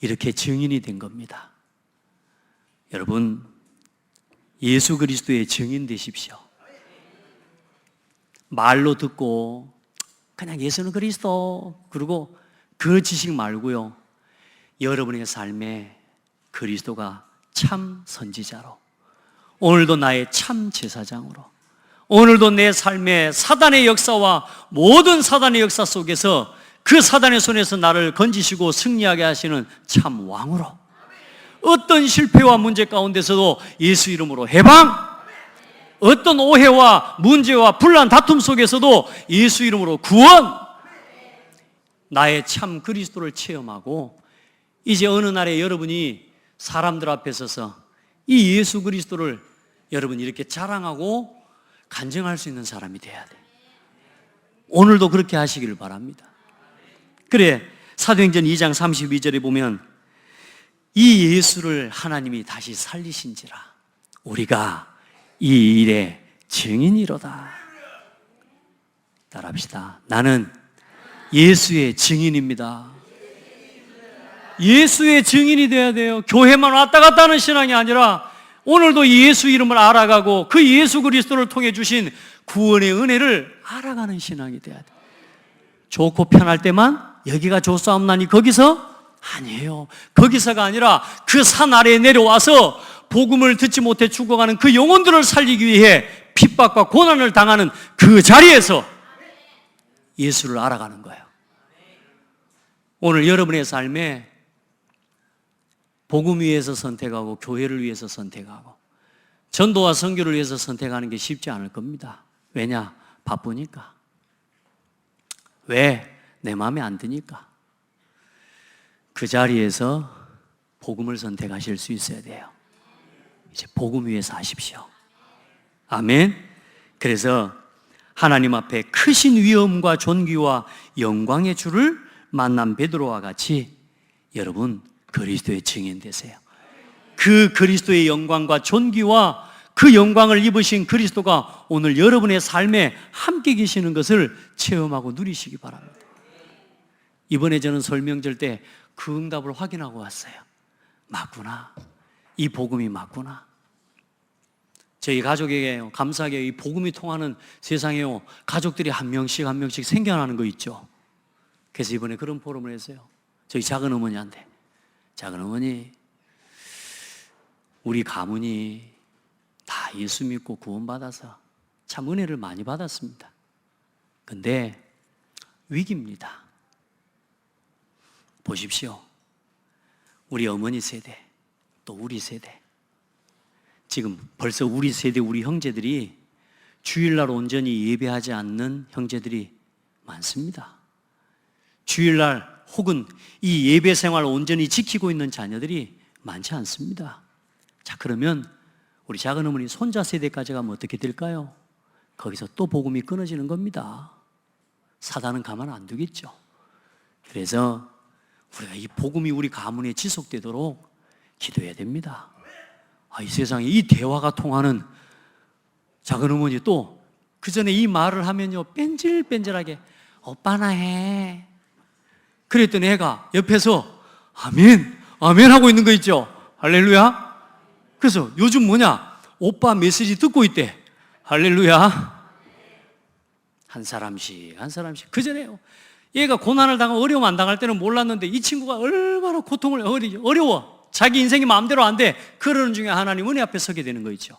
이렇게 증인이 된 겁니다. 여러분, 예수 그리스도의 증인 되십시오. 말로 듣고 그냥 예수는 그리스도 그리고 그 지식 말고요, 여러분의 삶에 그리스도가 참 선지자로, 오늘도 나의 참 제사장으로, 오늘도 내 삶에 사단의 역사와 모든 사단의 역사 속에서 그 사단의 손에서 나를 건지시고 승리하게 하시는 참 왕으로, 어떤 실패와 문제 가운데서도 예수 이름으로 해방, 어떤 오해와 문제와 분란 다툼 속에서도 예수 이름으로 구원, 나의 참 그리스도를 체험하고 이제 어느 날에 여러분이 사람들 앞에 서서 이 예수 그리스도를 여러분이 이렇게 자랑하고 간증할 수 있는 사람이 돼야 돼. 오늘도 그렇게 하시기를 바랍니다. 그래, 사도행전 2장 32절에 보면 이 예수를 하나님이 다시 살리신지라 우리가 이 일의 증인이로다. 따라합시다. 나는 예수의 증인입니다. 예수의 증인이 돼야 돼요. 교회만 왔다 갔다 하는 신앙이 아니라 오늘도 예수 이름을 알아가고 그 예수 그리스도를 통해 주신 구원의 은혜를 알아가는 신앙이 돼야 돼요. 좋고 편할 때만 여기가 좋사옵나니 거기서 아니에요. 거기서가 아니라 그 산 아래에 내려와서 복음을 듣지 못해 죽어가는 그 영혼들을 살리기 위해 핍박과 고난을 당하는 그 자리에서 예수를 알아가는 거예요. 오늘 여러분의 삶에 복음 위해서 선택하고 교회를 위해서 선택하고 전도와 선교를 위해서 선택하는 게 쉽지 않을 겁니다. 왜냐? 바쁘니까. 왜? 내 마음에 안 드니까. 그 자리에서 복음을 선택하실 수 있어야 돼요. 이제 복음 위에서 하십시오. 아멘. 그래서 하나님 앞에 크신 위엄과 존귀와 영광의 주를 만난 베드로와 같이 여러분 그리스도의 증인 되세요. 그 그리스도의 영광과 존귀와 그 영광을 입으신 그리스도가 오늘 여러분의 삶에 함께 계시는 것을 체험하고 누리시기 바랍니다. 이번에 저는 설명절 때 그 응답을 확인하고 왔어요. 맞구나. 이 복음이 맞구나. 저희 가족에게 감사하게 이 복음이 통하는 세상에요, 가족들이 한 명씩 한 명씩 생겨나는 거 있죠. 그래서 이번에 그런 포럼을 했어요. 저희 작은 어머니한테. 작은 어머니, 우리 가문이 다 예수 믿고 구원받아서 참 은혜를 많이 받았습니다. 근데 위기입니다. 보십시오. 우리 어머니 세대, 또 우리 세대, 지금 벌써 우리 세대, 우리 형제들이 주일날 온전히 예배하지 않는 형제들이 많습니다. 주일날 혹은 이 예배 생활을 온전히 지키고 있는 자녀들이 많지 않습니다. 자, 그러면 우리 작은 어머니 손자 세대까지 가면 어떻게 될까요? 거기서 또 복음이 끊어지는 겁니다. 사단은 가만 안 두겠죠. 그래서 우리가 이 복음이 우리 가문에 지속되도록 기도해야 됩니다. 이 세상에 이 대화가 통하는 작은 어머니, 또 그 전에 이 말을 하면요 뺀질뺀질하게 오빠나 해. 그랬더니 애가 옆에서 아멘, 아멘 하고 있는 거 있죠. 할렐루야. 그래서 요즘 뭐냐, 오빠 메시지 듣고 있대. 할렐루야. 한 사람씩 한 사람씩. 그 전에요, 얘가 고난을 당하고 어려움 안 당할 때는 몰랐는데 이 친구가 얼마나 고통을 어려워, 자기 인생이 마음대로 안 돼. 그러는 중에 하나님 은혜 앞에 서게 되는 거 있죠.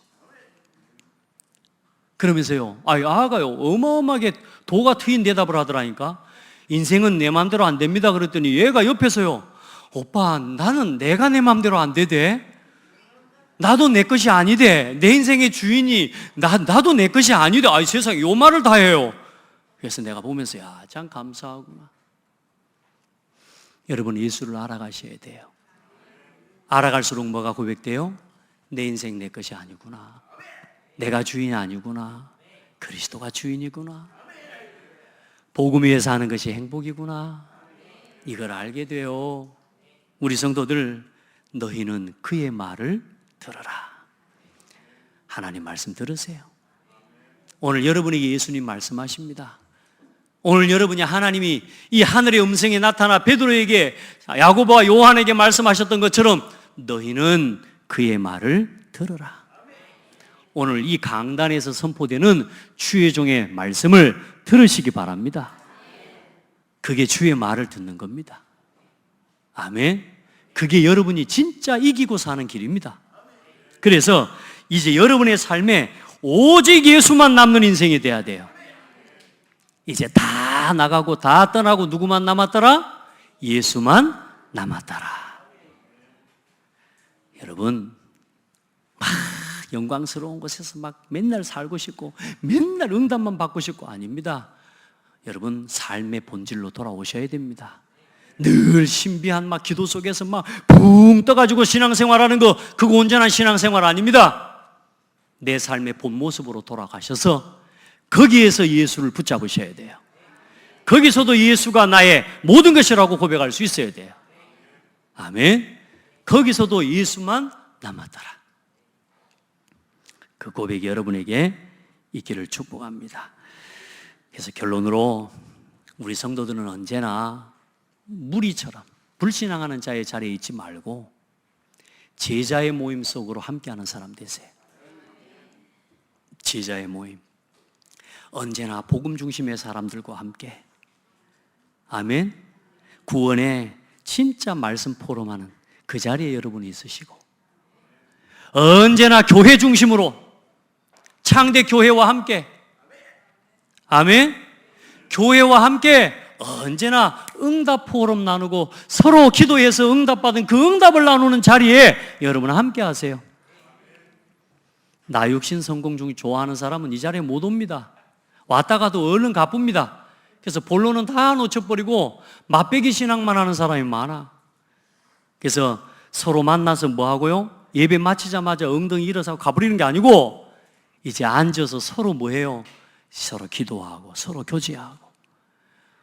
그러면서요, 아가요 어마어마하게 도가 트인 대답을 하더라니까. 인생은 내 마음대로 안 됩니다. 그랬더니 얘가 옆에서요, 오빠 나는 내가 내 마음대로 안 되대. 나도 내 것이 아니대. 내 인생의 주인이 나도 내 것이 아니대. 세상에 요 말을 다 해요. 그래서 내가 보면서 참 감사하구나. 여러분 예수를 알아가셔야 돼요. 알아갈수록 뭐가 고백돼요? 내 인생 내 것이 아니구나. 내가 주인이 아니구나. 그리스도가 주인이구나. 복음 위에서 하는 것이 행복이구나. 이걸 알게 돼요. 우리 성도들, 너희는 그의 말을 들어라. 하나님 말씀 들으세요. 오늘 여러분에게 예수님 말씀하십니다. 오늘 여러분이 하나님이 이 하늘의 음성이 나타나 베드로에게, 야고보와 요한에게 말씀하셨던 것처럼 너희는 그의 말을 들으라. 오늘 이 강단에서 선포되는 주의 종의 말씀을 들으시기 바랍니다. 그게 주의 말을 듣는 겁니다. 아멘. 그게 여러분이 진짜 이기고 사는 길입니다. 그래서 이제 여러분의 삶에 오직 예수만 남는 인생이 돼야 돼요. 이제 다 나가고 다 떠나고 누구만 남았더라? 예수만 남았더라. 여러분, 막 영광스러운 곳에서 막 맨날 살고 싶고 맨날 응답만 받고 싶고 아닙니다. 여러분, 삶의 본질로 돌아오셔야 됩니다. 늘 신비한 막 기도 속에서 막 붕 떠가지고 신앙생활하는 거, 그거 온전한 신앙생활 아닙니다. 내 삶의 본 모습으로 돌아가셔서 거기에서 예수를 붙잡으셔야 돼요. 거기서도 예수가 나의 모든 것이라고 고백할 수 있어야 돼요. 아멘. 거기서도 예수만 남았더라. 그 고백이 여러분에게 있기를 축복합니다. 그래서 결론으로 우리 성도들은 언제나 무리처럼 불신앙하는 자의 자리에 있지 말고 제자의 모임 속으로 함께하는 사람 되세요. 제자의 모임. 언제나 복음 중심의 사람들과 함께. 아멘. 구원의 진짜 말씀 포럼하는 그 자리에 여러분이 있으시고, 언제나 교회 중심으로 창대 교회와 함께, 아멘. 교회와 함께 언제나 응답 포럼 나누고 서로 기도해서 응답받은 그 응답을 나누는 자리에 여러분 함께 하세요. 나 육신 성공 중 좋아하는 사람은 이 자리에 못 옵니다. 왔다가도 얼른 가쁩니다. 그래서 본론은 다 놓쳐버리고 맛배기 신앙만 하는 사람이 많아. 그래서 서로 만나서 뭐 하고요? 예배 마치자마자 엉덩이 일어서고 가버리는 게 아니고 이제 앉아서 서로 뭐 해요? 서로 기도하고 서로 교제하고,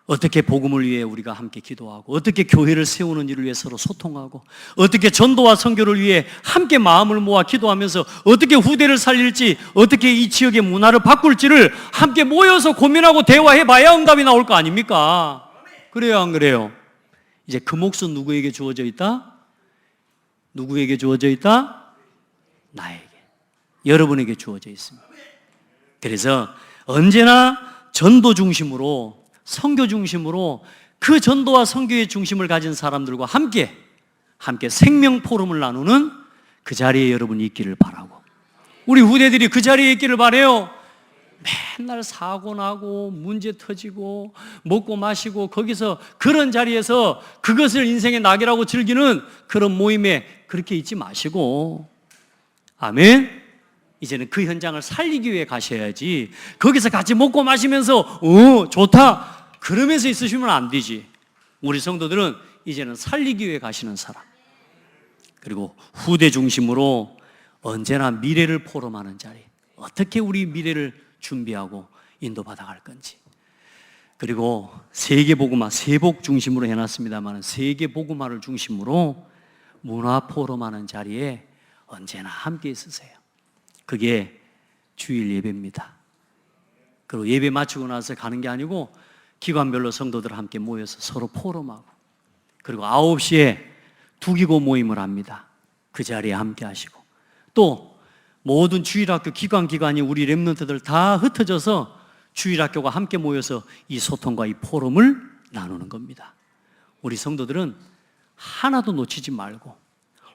어떻게 복음을 위해 우리가 함께 기도하고, 어떻게 교회를 세우는 일을 위해 서로 소통하고, 어떻게 전도와 선교를 위해 함께 마음을 모아 기도하면서 어떻게 후대를 살릴지, 어떻게 이 지역의 문화를 바꿀지를 함께 모여서 고민하고 대화해 봐야 응답이 나올 거 아닙니까? 그래요, 안 그래요? 이제 그 몫은 누구에게 주어져 있다? 누구에게 주어져 있다? 나에게, 여러분에게 주어져 있습니다. 그래서 언제나 전도 중심으로, 선교 중심으로 그 전도와 선교의 중심을 가진 사람들과 함께 생명 포럼을 나누는 그 자리에 여러분이 있기를 바라고, 우리 후대들이 그 자리에 있기를 바라요. 맨날 사고 나고 문제 터지고 먹고 마시고 거기서 그런 자리에서 그것을 인생의 낙이라고 즐기는 그런 모임에 그렇게 있지 마시고, 아멘. 이제는 그 현장을 살리기 위해 가셔야지, 거기서 같이 먹고 마시면서 좋다 그러면서 있으시면 안 되지. 우리 성도들은 이제는 살리기 위해 가시는 사람, 그리고 후대 중심으로 언제나 미래를 포럼하는 자리, 어떻게 우리 미래를 준비하고 인도받아 갈 건지, 그리고 세계복음화, 세복 중심으로 해놨습니다만 세계복음화를 중심으로 문화 포럼하는 자리에 언제나 함께 있으세요. 그게 주일 예배입니다. 그리고 예배 마치고 나서 가는 게 아니고 기관별로 성도들 함께 모여서 서로 포럼하고, 그리고 9시에 두기고 모임을 합니다. 그 자리에 함께 하시고, 또 모든 주일학교 기관이 우리 렘넌트들 다 흩어져서 주일학교가 함께 모여서 이 소통과 이 포럼을 나누는 겁니다. 우리 성도들은 하나도 놓치지 말고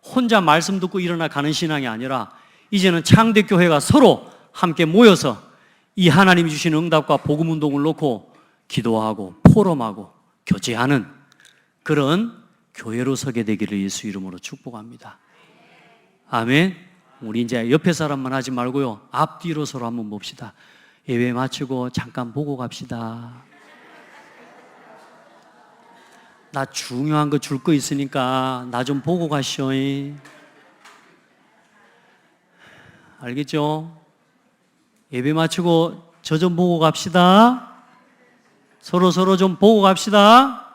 혼자 말씀 듣고 일어나 가는 신앙이 아니라 이제는 창대교회가 서로 함께 모여서 이 하나님이 주신 응답과 복음운동을 놓고 기도하고 포럼하고 교제하는 그런 교회로 서게 되기를 예수 이름으로 축복합니다. 아멘. 우리 이제 옆에 사람만 하지 말고요, 앞뒤로 서로 한번 봅시다. 예배 마치고 잠깐 보고 갑시다. 나 중요한 거 줄 거 있으니까 나 좀 보고 가시오. 알겠죠? 예배 마치고 저 좀 보고 갑시다. 서로 좀 보고 갑시다.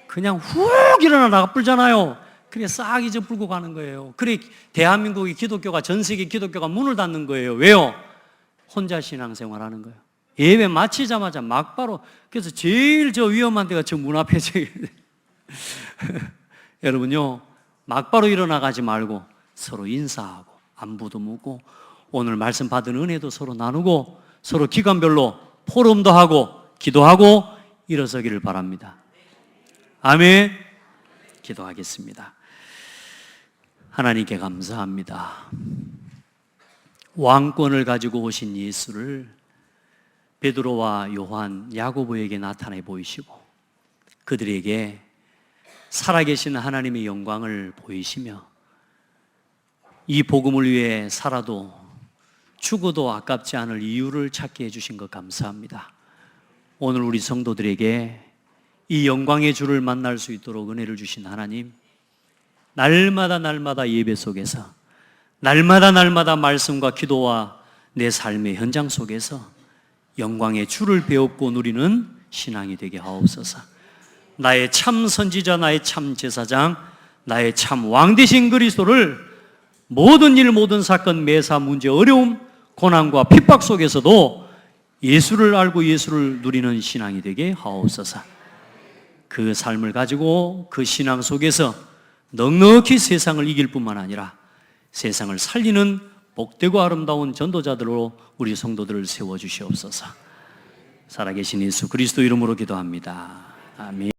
그냥 훅 일어나 나가불잖아요. 그래 싹 잊어불고 가는 거예요. 그래 대한민국의 기독교가, 전 세계 기독교가 문을 닫는 거예요. 왜요? 혼자 신앙생활 하는 거예요. 예배 마치자마자 막바로, 그래서 제일 저 위험한 데가 저 문 앞에 여러분요, 막바로 일어나가지 말고 서로 인사하고 안부도 묻고 오늘 말씀 받은 은혜도 서로 나누고 서로 기간별로 포럼도 하고 기도하고 일어서기를 바랍니다. 아멘. 기도하겠습니다. 하나님께 감사합니다. 왕권을 가지고 오신 예수를 베드로와 요한, 야고보에게 나타내 보이시고 그들에게 살아계신 하나님의 영광을 보이시며 이 복음을 위해 살아도 죽어도 아깝지 않을 이유를 찾게 해주신 것 감사합니다. 오늘 우리 성도들에게 이 영광의 주를 만날 수 있도록 은혜를 주신 하나님, 날마다 예배 속에서 날마다 말씀과 기도와 내 삶의 현장 속에서 영광의 주를 배웠고 누리는 신앙이 되게 하옵소서. 나의 참 선지자, 나의 참 제사장, 나의 참 왕 되신 그리스도를 모든 일, 모든 사건, 매사, 문제, 어려움, 고난과 핍박 속에서도 예수를 알고 예수를 누리는 신앙이 되게 하옵소서. 그 삶을 가지고 그 신앙 속에서 넉넉히 세상을 이길 뿐만 아니라 세상을 살리는 복되고 아름다운 전도자들로 우리 성도들을 세워주시옵소서. 살아계신 예수 그리스도 이름으로 기도합니다. 아멘.